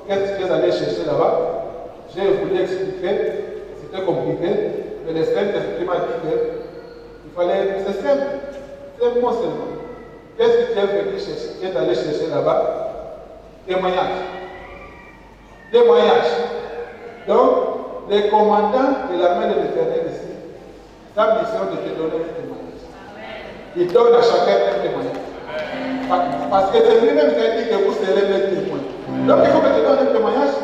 qu'est-ce que tu es allé chercher là-bas? J'ai voulu expliquer, c'était compliqué, mais le Saint-Esprit m'a dit qu'il fallait, c'est simple, c'est moi seulement. Qu'est-ce que tu es venu chercher, tu es allé chercher là-bas? Témoignage. Témoignage. Donc, les commandants de l'armée de l'Éternel ici, sa mission de te donner un témoignage. Il donne à chacun un témoignage. Parce que c'est lui-même qui a dit que vous serez mes témoins. Donc il faut que tu donnes un témoignage.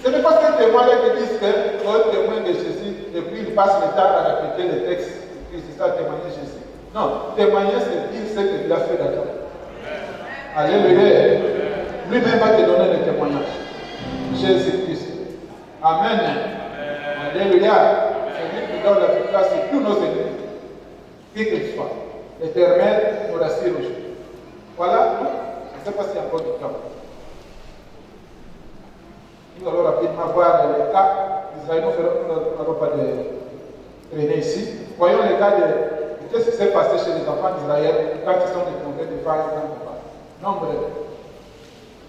Ce n'est pas ces témoins-là qui disent que un témoin de Jésus, et puis il passe le temps à répéter les textes, et puis c'est ça témoigner Jésus. Non, témoigner c'est dire ce que tu as fait d'accord. Alléluia. Lui-même va te donner le témoignage. Jésus-Christ. Amen. Alléluia. C'est lui qui donne la victoire sur tous nos ennemis. Qui qu'il soit. L'Éternel nous rassure aujourd'hui. Voilà. Je ne sais pas s'il y a encore du temps. Nous allons rapidement voir les cas d'Israël. Nous n'allons pas de traîner ici. Voyons les cas de qu'est-ce qui s'est passé chez les enfants d'Israël quand ils sont découverts de faire un grand combat.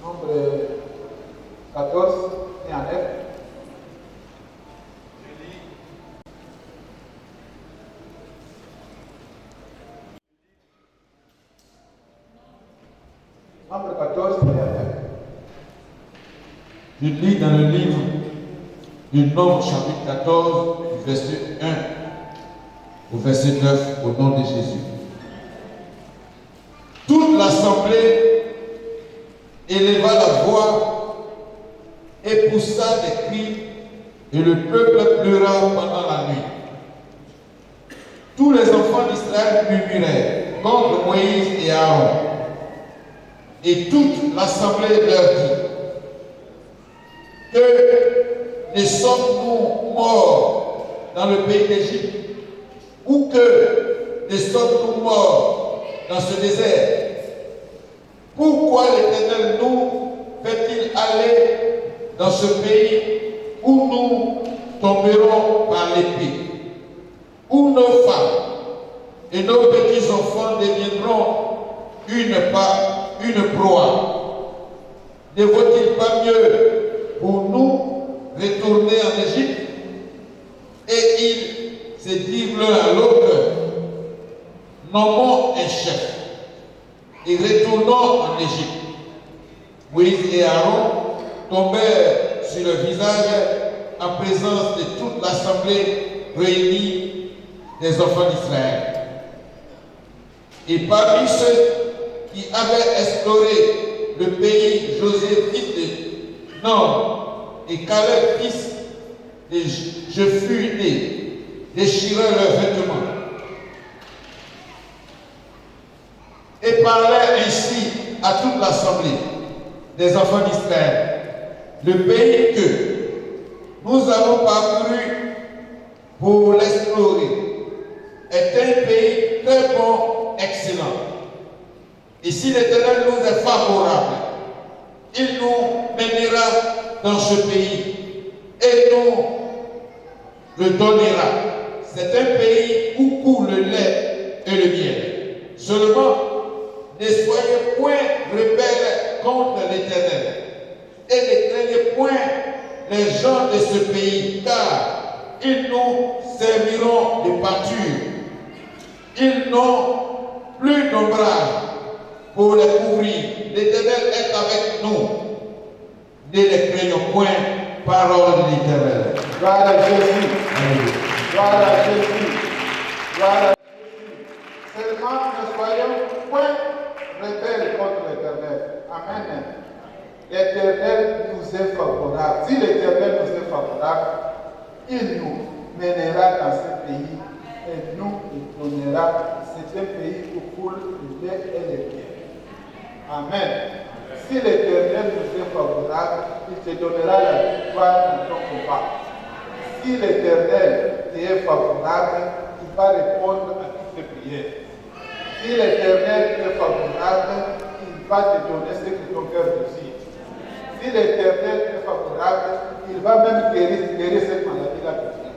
Nombre 14 et en F. Nombre 14 et en F. Je lis dans le livre du Nombre, chapitre 14, du verset 1 au verset 9, au nom de Jésus. Toute l'assemblée éleva la voix et poussa des cris, et le peuple pleura pendant la nuit. Tous les enfants d'Israël murmuraient contre Moïse et Aaron. Et toute l'assemblée leur dit: que ne sommes-nous morts dans le pays d'Égypte, où Pour que ne sommes-nous morts dans ce désert? Pourquoi l'Éternel nous fait-il aller dans ce pays où nous tomberons par l'épée, où nos femmes et nos petits-enfants deviendront une proie? Ne vaut-il pas mieux pour nous retourner en Égypte? Et ils se dirent l'un à l'autre, nommons un chef et retournons en Égypte. Moïse et Aaron tombèrent sur le visage en présence de toute l'assemblée réunie des enfants d'Israël. Et parmi ceux qui avaient exploré le pays, Josué fils de Nun et Caleb fils de Jephunnée déchirèrent leurs vêtements et parlaient ainsi à toute l'assemblée des enfants d'Israël. Le pays que nous avons parcouru pour l'explorer est un pays très bon, excellent. Et si l'Éternel nous est favorable, il nous mènera dans ce pays et nous le donnera. C'est un pays où coule le lait et le miel. Seulement, ne soyez point rebelles contre l'Éternel et ne craignez point les gens de ce pays, car ils nous serviront de pâture. Ils n'ont plus d'ombrage pour les couvrir. L'Éternel est avec nous. Ne les craignons point, parole de l'Éternel. Gloire à Jésus. Gloire à Jésus. Gloire à Jésus. Seulement ne soyons point rebelles contre l'Éternel. Amen. L'Éternel nous est favorable. Si l'Éternel nous est favorable, il nous mènera dans ce pays et nous donnera. C'est un pays où coule le lait et le miel. Amen. Si l'Éternel nous est favorable, il te donnera la victoire dans ton combat. Si l'Éternel te est favorable, il va répondre à toutes tes prières. Si l'Éternel est favorable, il va te donner ce que ton cœur désire. Si l'Éternel est favorable, il va même guérir cette maladie-là de Dieu.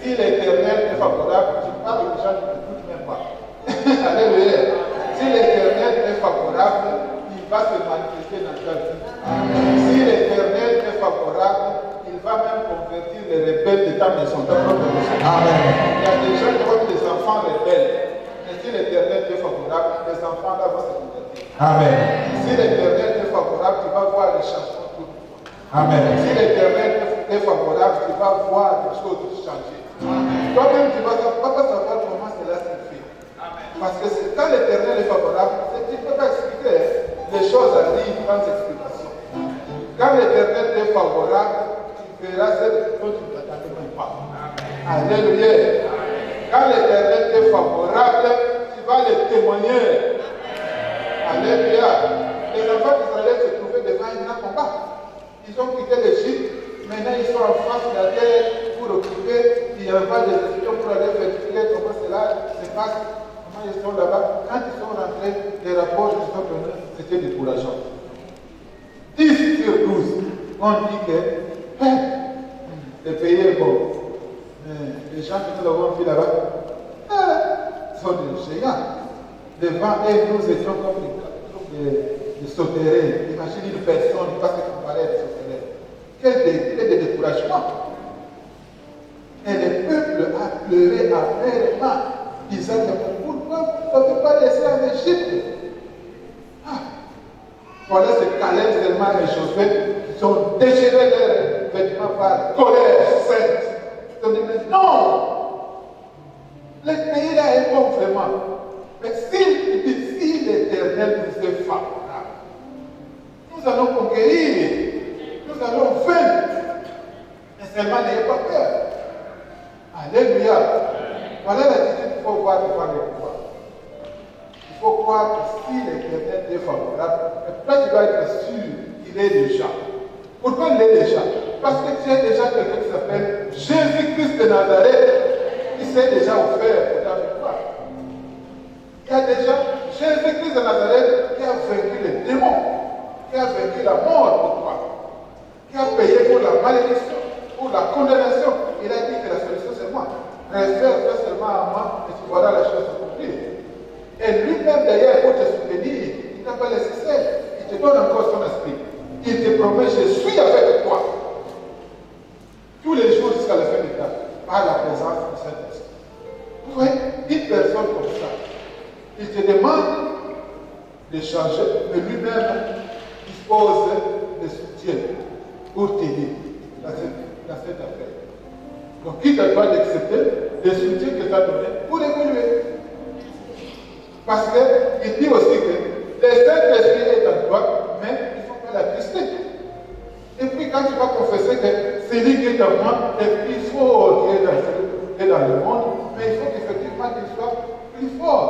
Si l'Éternel est favorable, tu parles de gens qui ne t'écoutent même pas. Alléluia. Si l'Éternel est favorable, il va se manifester dans ta vie. Si l'Éternel est favorable, il va même convertir les rebelles de ta maison, ta propre maison. Amen. Il y a des gens qui ont des enfants rebelles. Mais si l'Éternel est favorable, les enfants là vont se convertir. Amen. Si l'Éternel est favorable, tu vas voir les changements tout le temps. Amen. Si l'Éternel est favorable, tu vas voir les choses changer. Toi-même, tu vas pas savoir comment cela se fait. Amen. Parce que quand l'Éternel est favorable, tu ne peux pas expliquer. Les choses arrivent sans explication. Quand l'Éternel est favorable, tu verras ce dont tu ne t'attendais même pas. Alléluia. Quand l'Éternel est favorable, tu vas le témoigner. Alléluia. Les enfants d'Israël se trouvaient devant un grand combat. Ils ont quitté l'Égypte. Maintenant, ils sont en face de la terre pour occuper. Il y a pas des espions pour aller vérifier comment cela se passe. Comment ils sont là-bas. Quand ils sont rentrés, les rapports qu'ils ont donnés, c'était décourageant. 10 sur 12, on dit que le pays est bon. Les gens que nous avons vus là-bas sont des géants. Devant eux, nous étions comme des sauterelles. Imagine une personne, pas se comparer à des sauterelles. Quel de découragement. Et le peuple a pleuré amèrement, disant pourquoi vous ne pouvez pas laisser en Égypte? Voilà ce Caleb seulement et Josué qui ont déchiré leurs vêtements par colère sainte. Ils ont dit, mais non! Le pays là est bon vraiment. Mais si l'Éternel nous est favorable, nous allons conquérir, nous allons vaincre. Mais seulement n'ayez pas peur. Alléluia. Voilà l'attitude qu'il faut voir devant le pouvoir. Il faut croire que si l'Éternel est favorable, toi tu dois être sûr qu'il est déjà. Pourquoi il est déjà? Parce que tu as déjà quelqu'un qui s'appelle Jésus-Christ de Nazareth, qui s'est déjà offert pour ta victoire. Il y a déjà Jésus-Christ de Nazareth qui a vaincu les démons, qui a vaincu la mort pour toi, qui a payé pour la malédiction, pour la condamnation. Il a dit que la solution c'est moi. Réfère-toi seulement à moi et tu verras la chose accomplie. Et lui-même d'ailleurs pour te soutenir, il t'a pas laissé seul. Il te donne encore son esprit. Il te promet, je suis avec toi. Tous les jours jusqu'à la fin du temps, par la présence de Saint-Esprit. Vous voyez, une personne comme ça, il te demande de changer, mais lui-même dispose de soutien pour t'aider dans cette affaire. Donc, qui te doit d'accepter le soutien que tu as donné pour évoluer. Parce qu'il dit aussi que le Saint-Esprit est en toi, mais il ne faut pas l'attrister. Et puis, quand tu vas confesser que celui qui est en moi est plus fort que dans le monde, mais il faut qu'effectivement qu'il soit plus fort.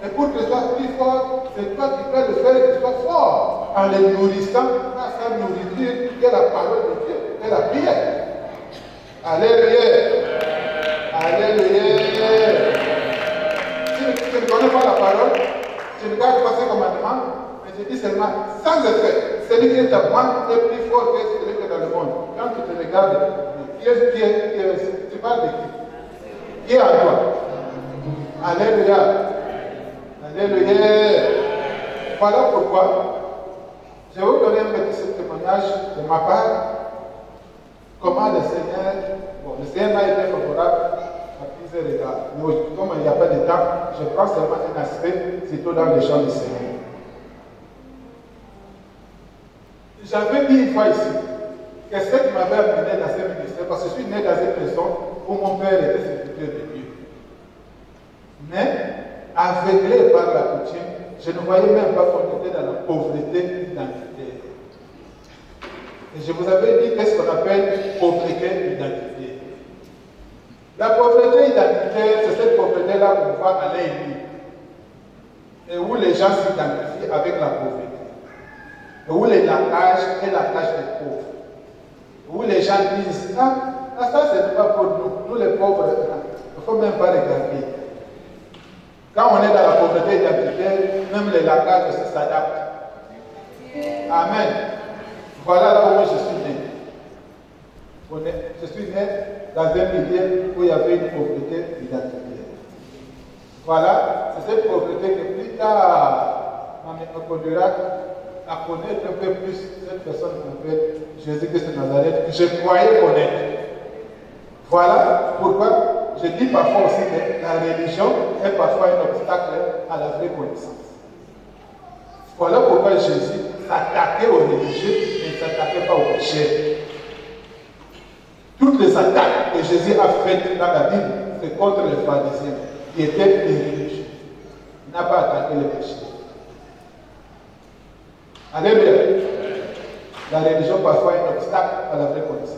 Et pour qu'il soit plus fort, c'est toi qui peux le faire qu'il soit fort en le nourrissant par sa nourriture qui est la parole de Dieu, qui est la prière. Alléluia. Alléluia. Si tu ne connais pas la parole, tu ne gardes pas ses commandements, mais tu dis seulement sans effet. Celui qui est à moi est plus fort que celui qui est dans le monde. Quand tu te regardes, tu parles de qui? Qui est en toi? Alléluia. Alléluia. Voilà pourquoi je vais vous donner un petit témoignage de ma part. Comment le Seigneur m'a été favorable à plusieurs égards. Mais comme il n'y a pas de temps, je prends seulement un aspect, surtout dans les champs du Seigneur. J'avais dit une fois ici que ce qui m'avait amené dans ce ministère, parce que je suis né dans une maison où mon père était serviteur de Dieu. Mais, aveuglé par la coutume, je ne voyais même pas qu'on était dans la pauvreté identitaire. Et je vous avais dit qu'est-ce qu'on appelle pauvreté identitaire. La pauvreté identitaire, c'est cette pauvreté-là qu'on voit à l'œil nu. Et où les gens s'identifient avec la pauvreté. Et où les langages est la tâche des pauvres. Où les gens disent, ça c'est pas pour nous. Nous les pauvres, il ne faut même pas regarder. Quand on est dans la pauvreté identitaire, même les langages aussi s'adaptent. Amen. Voilà là où moi je suis né. Je suis né dans un milieu où il y avait une pauvreté identitaire. Voilà, c'est cette pauvreté que plus tard, on me conduira à connaître un peu plus cette personne qu'on appelle Jésus-Christ de Nazareth, que je croyais connaître. Voilà pourquoi je dis parfois aussi que la religion est parfois un obstacle à la vraie connaissance. Voilà pourquoi Jésus s'attaquait aux religieux et ne s'attaquait pas aux pécheurs. Toutes les attaques que Jésus a faites dans la Bible, c'est contre les pharisiens, qui étaient des religieux. Il n'a pas attaqué les pécheurs. Alléluia. La religion parfois est un obstacle à la vraie connaissance.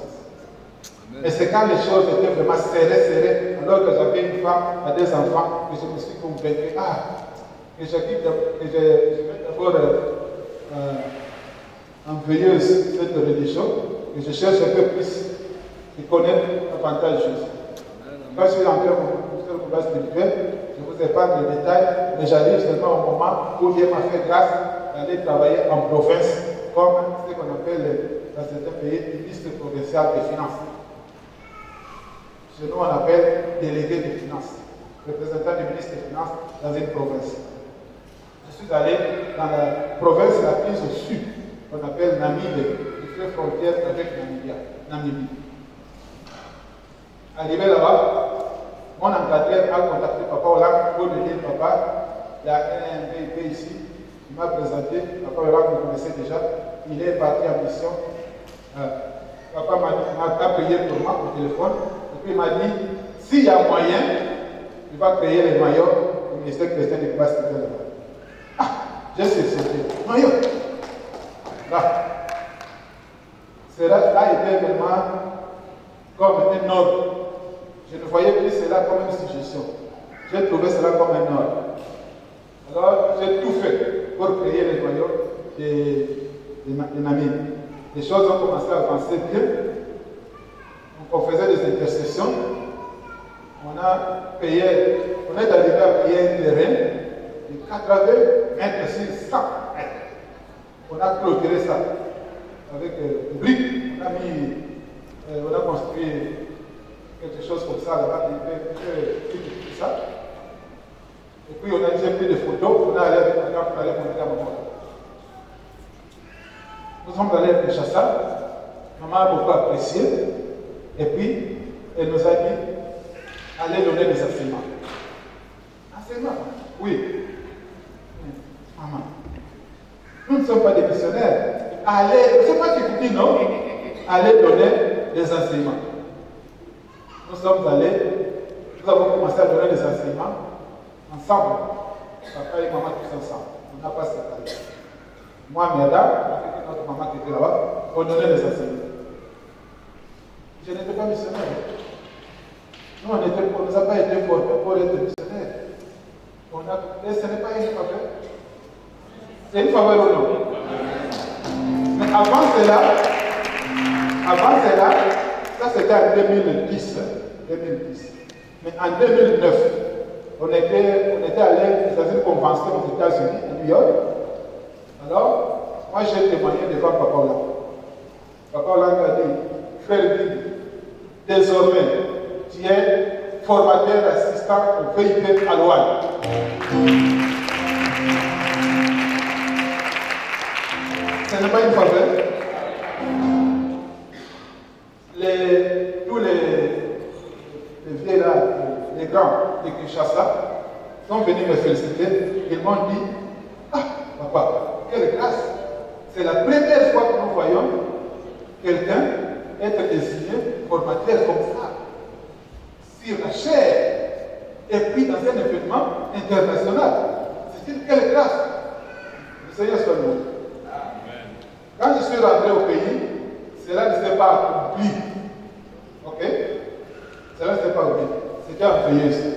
Et c'est quand les choses étaient vraiment serrées, alors que j'avais une femme et des enfants, que je me suis convaincu, que je vais d'abord en veilleuse cette religion, que je cherche un peu plus de connaître davantage Jésus. Quand je suis entré au combat spirituel, je ne vous ai pas de détails, mais j'arrive seulement au moment où Dieu m'a fait grâce d'aller travailler en province, comme ce qu'on appelle dans certains pays, ministre provincial des finances. Chez nous, on appelle délégué des finances, représentant du ministre des Finances dans une province. Je suis allé dans la province la plus au sud, qu'on appelle Namibie, qui fait frontière avec Namibie. Arrivé là-bas, mon encadreur a contacté Papa Olam pour lui dire, papa, il y a un VIP ici, il m'a présenté, Papa Olam me connaissait déjà, il est parti en mission. Papa m'a prié pour moi au téléphone, et puis il m'a dit, s'il y a moyen, il va créer les maillots au ministère chrétien de Place de là-bas. J'ai cessé. Maillot. Là. Cela a été vraiment comme un ordre. Je ne voyais plus cela comme une suggestion. J'ai trouvé cela comme un ordre. Alors, j'ai tout fait pour créer les maillots de Namibie. Les choses ont commencé à avancer bien. On faisait des intercessions. on est arrivé à payer un terrain de 80 mètres sur 100 mètres. On a clôturé ça avec des briques. On a construit quelque chose comme ça là-bas, tout ça. Et puis on a déjà pris des photos, on a allé avec la pour aller montrer à maman. Nous sommes allés à Kinshasa, maman a beaucoup apprécié, et puis elle nous a dit, allez donner des enseignements. Enseignements? Oui. Maman, nous ne sommes pas des missionnaires. Allez, c'est pas qui vous dit non? Allez donner des enseignements. Nous sommes allés, nous avons commencé à donner des enseignements ensemble. Papa et maman tous ensemble. On n'a pas séparé. Moi, Merda, notre maman qui était là-bas, on donnait des enseignements. Je n'étais pas missionnaire. Nous, on ne nous a pas été formés pour être missionnaires. Et ce n'est pas une faveur. C'est une faveur ou non? Mais avant cela, ça c'était en 2010. Mais en 2009, on était allé dans une convention aux États-Unis, à New York. Alors, moi j'ai témoigné devant Papa Olang. Papa Olang a dit, frère Guy, désormais, tu es formateur assistant au VIP à Loire. Ce n'est pas une faveur. Tous les vieux là, les grands de Kinshasa, sont venus me féliciter. Ils m'ont dit, ah, papa, quelle grâce. C'est la première fois que nous voyons quelqu'un être désigné formateur comme ça, sur la chair, et puis dans un événement international. C'est une quelle grâce. Le Seigneur soit loué. Quand je suis rentré au pays, cela ne s'est pas accompli. Ok? Cela ne s'est pas accompli. C'était un pays ici.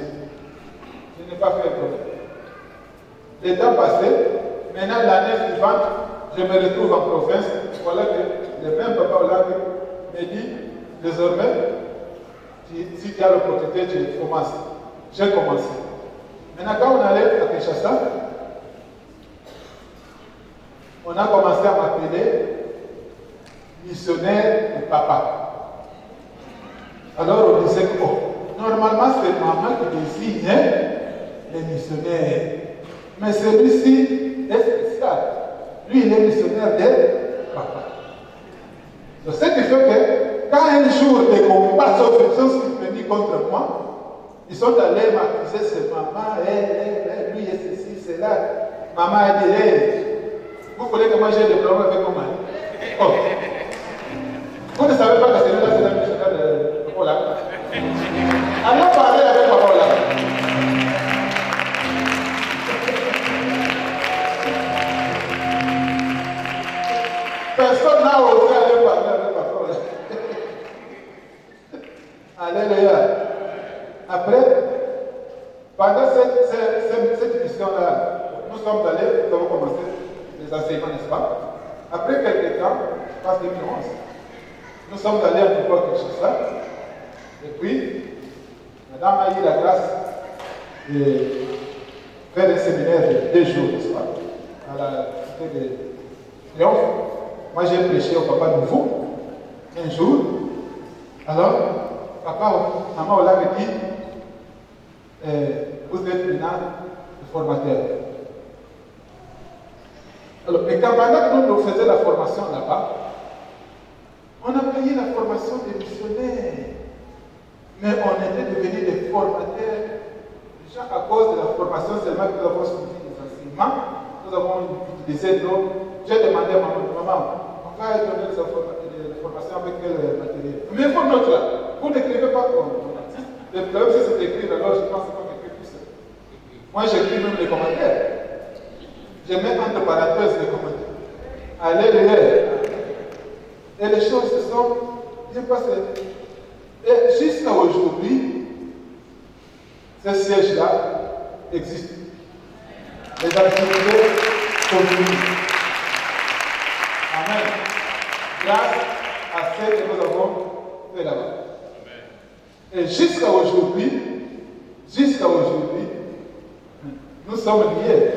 Je n'ai pas fait un problème. Les temps passés, maintenant l'année suivante, je me retrouve en province. Voilà que le même papa Olang me dit, désormais, si tu as l'opportunité, tu commences. J'ai commencé. Maintenant, quand on allait à Kinshasa, on a commencé à m'appeler missionnaire de papa. Alors on disait que normalement c'est maman qui désigne les missionnaires. Mais celui-ci est spécial. Lui il est missionnaire de papa. Donc ce qui fait que quand un jour des combats sont venus contre moi, ils sont allés m'accuser, c'est maman, lui est ceci, c'est là. Maman a dit, vous voulez que moi j'ai des problèmes avec mon mari? Oh. Vous ne savez pas que celui-là c'est le missionnaire de Papa Olang. Allons parler avec Papa Olang. Personne n'a osé aller parler avec Papa Olang. Alléluia. Après, pendant cette mission-là, nous sommes allés, nous avons commencé les enseignements, n'est-ce pas? Après quelques temps, je pense 2011, nous sommes allés à Nouveau Kinshasa, et puis, madame a eu la grâce de faire un séminaire de 2 jours, n'est-ce pas? À la cité de Triomphe. Moi, j'ai prêché au papa nouveau, un jour. Alors, maman Olang me dit, vous êtes maintenant le formateur. Alors, mais quand pendant que nous faisions la formation là-bas, on a payé la formation des missionnaires. Mais on était devenus des formateurs. Déjà à cause de la formation seulement que nous avons suivi les enseignements, nous avons utilisé d'autres. J'ai demandé à maman, on va donner des formations avec quel matériel? Mais pour notre là, vous n'écrivez pas comme le problème c'est que c'est écrit, alors je pense qu'on écrit tout ça. Moi j'écris même les commentaires. Je mets entre parenthèses les commentaires. Alléluia. Et les choses se sont bien passées. Et jusqu'à aujourd'hui, ce siège-là existe. Les activités continuent. Amen. Grâce à ce que nous avons fait là-bas. Et jusqu'à aujourd'hui, jusqu'à aujourd'hui, nous sommes liés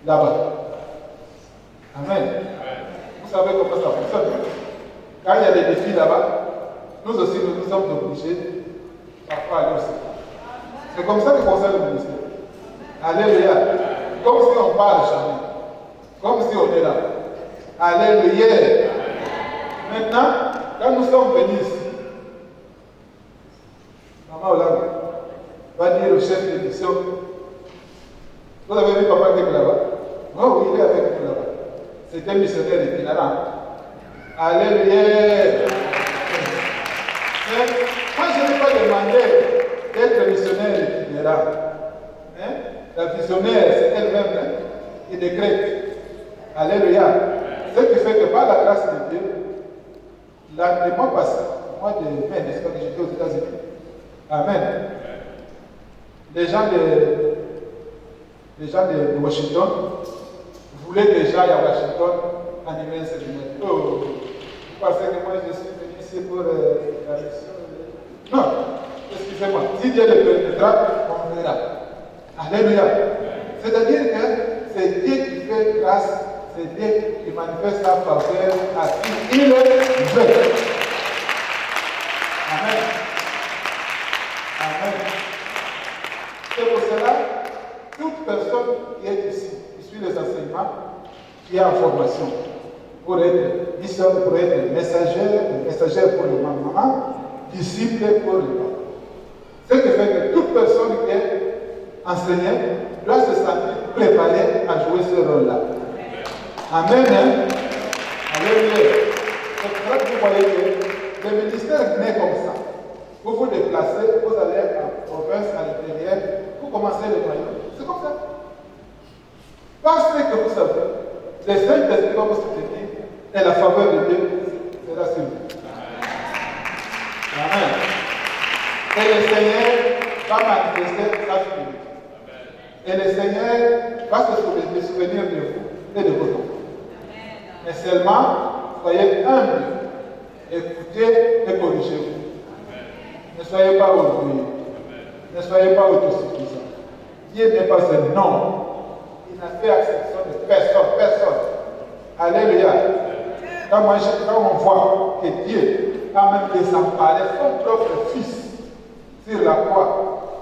là-bas. Amen. Vous savez comment ça fonctionne. Quand il y a des défis là-bas, nous aussi, nous sommes obligés parfois aller aussi. C'est comme ça que concerne le ministère. Alléluia. Comme si on parle jamais. Comme si on est là. Alléluia. Maintenant, quand nous sommes venus ici, Maman Hollande va dire au chef de mission, vous avez vu papa qui est là-bas? Oh oui, il est avec nous là-bas. C'est un missionnaire itinérant. Alléluia. Moi, je n'ai pas demandé d'être missionnaire itinérant. Hein? La visionnaire, c'est elle-même qui décrète. Alléluia. Ce qui fait que par la grâce de Dieu, le mois passé, le mois de mai, n'est-ce pas que j'étais aux États-Unis? Amen. Les gens de Washington voulaient déjà à Washington animer un séminaire. Oh, vous pensez que moi je suis venu ici pour la mission? Non, excusez-moi. Si Dieu le permettra, on verra. Alléluia. C'est-à-dire que c'est Dieu qui fait grâce, c'est Dieu qui manifeste sa faveur à qui il veut. Amen. Amen. C'est pour cela, toute personne qui est ici, qui suit les enseignements, qui est en formation, pour être missionnaire, pour être messager pour les mamans, disciple pour les mamans. Ce qui fait que toute personne qui est enseignée doit se sentir préparée à jouer ce rôle-là. Amen. Alléluia. C'est pour ça que vous voyez que le ministère naît comme ça. Vous vous déplacez, vous allez en province, à l'intérieur, vous commencez le royaume. C'est comme ça. Parce que vous savez, le Saint-Esprit va vous soutenir et la faveur de Dieu sera sur vous. Amen. Et le Seigneur va manifester sa spiritualité. Et le Seigneur va se souvenir de vous et de vos enfants. Mais seulement, soyez humbles, écoutez et corrigez-vous. Ne soyez pas orgueilleux. Ne soyez pas autosuffisants. Dieu n'est pas un homme. Il n'a fait exception de personne. Alléluia. Quand on voit que Dieu a même désemparé son propre fils sur la croix,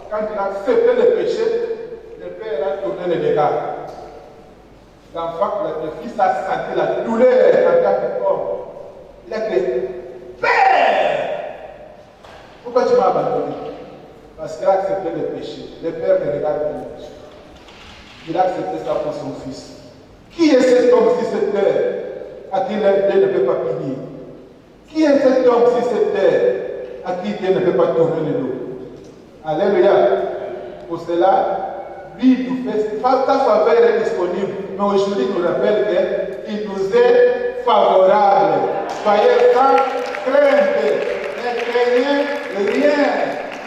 quand il a accepté le péché, le Père a tourné les dégâts. L'enfant, le fils a senti la douleur en tant qu'homme. Il a crié, Père! Pourquoi tu m'as abandonné? Parce qu'il a accepté le péché. Le Père ne regarde pas le péché. Il a accepté ça pour son fils. Qui est cet homme si c'est terre à qui Dieu ne peut pas punir? Qui est cet homme si c'est terre à qui Dieu ne peut pas tourner le dos? Alléluia. Pour cela, lui nous fait, sa faveur est disponible, mais aujourd'hui il nous rappelle qu'il nous est favorable. Soyez sans crainte, ne craignez rien,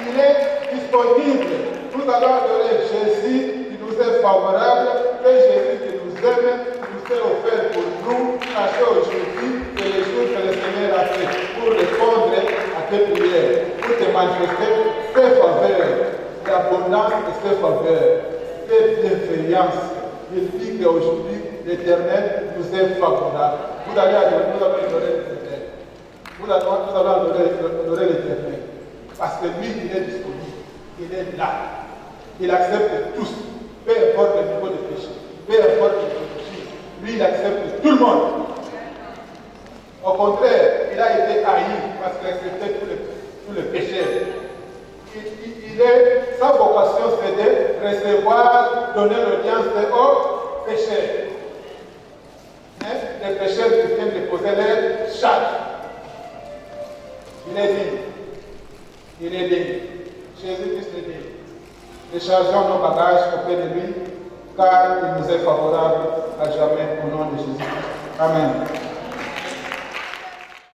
il est disponible. Nous allons adorer Jésus qui nous est favorable, et Jésus qui nous aime, qui nous est offert pour nous, caché aujourd'hui, c'est le jour que le Seigneur a fait pour répondre à tes prières, pour te manifester ses faveurs, l'abondance de ses faveurs. Bienveillance. Il dit qu'aujourd'hui, l'Éternel nous est favorable. Vous allez adorer l'Éternel. Nous allons adorer l'Éternel. Parce que lui, il est disponible. Il est là. Il accepte tous. Peu importe le niveau de péché. Peu importe l'origine. Lui, il accepte tout le monde. Au contraire, il a été haï parce qu'il acceptait tous les péchés. Sa vocation, c'est de recevoir, donner l'audience aux pécheurs. Les pécheurs qui viennent déposer leur charge. Il est digne. Il est digne. Jésus-Christ est digne. Déchargeons nos bagages auprès de lui, car il nous est favorable à jamais au nom de Jésus. Amen.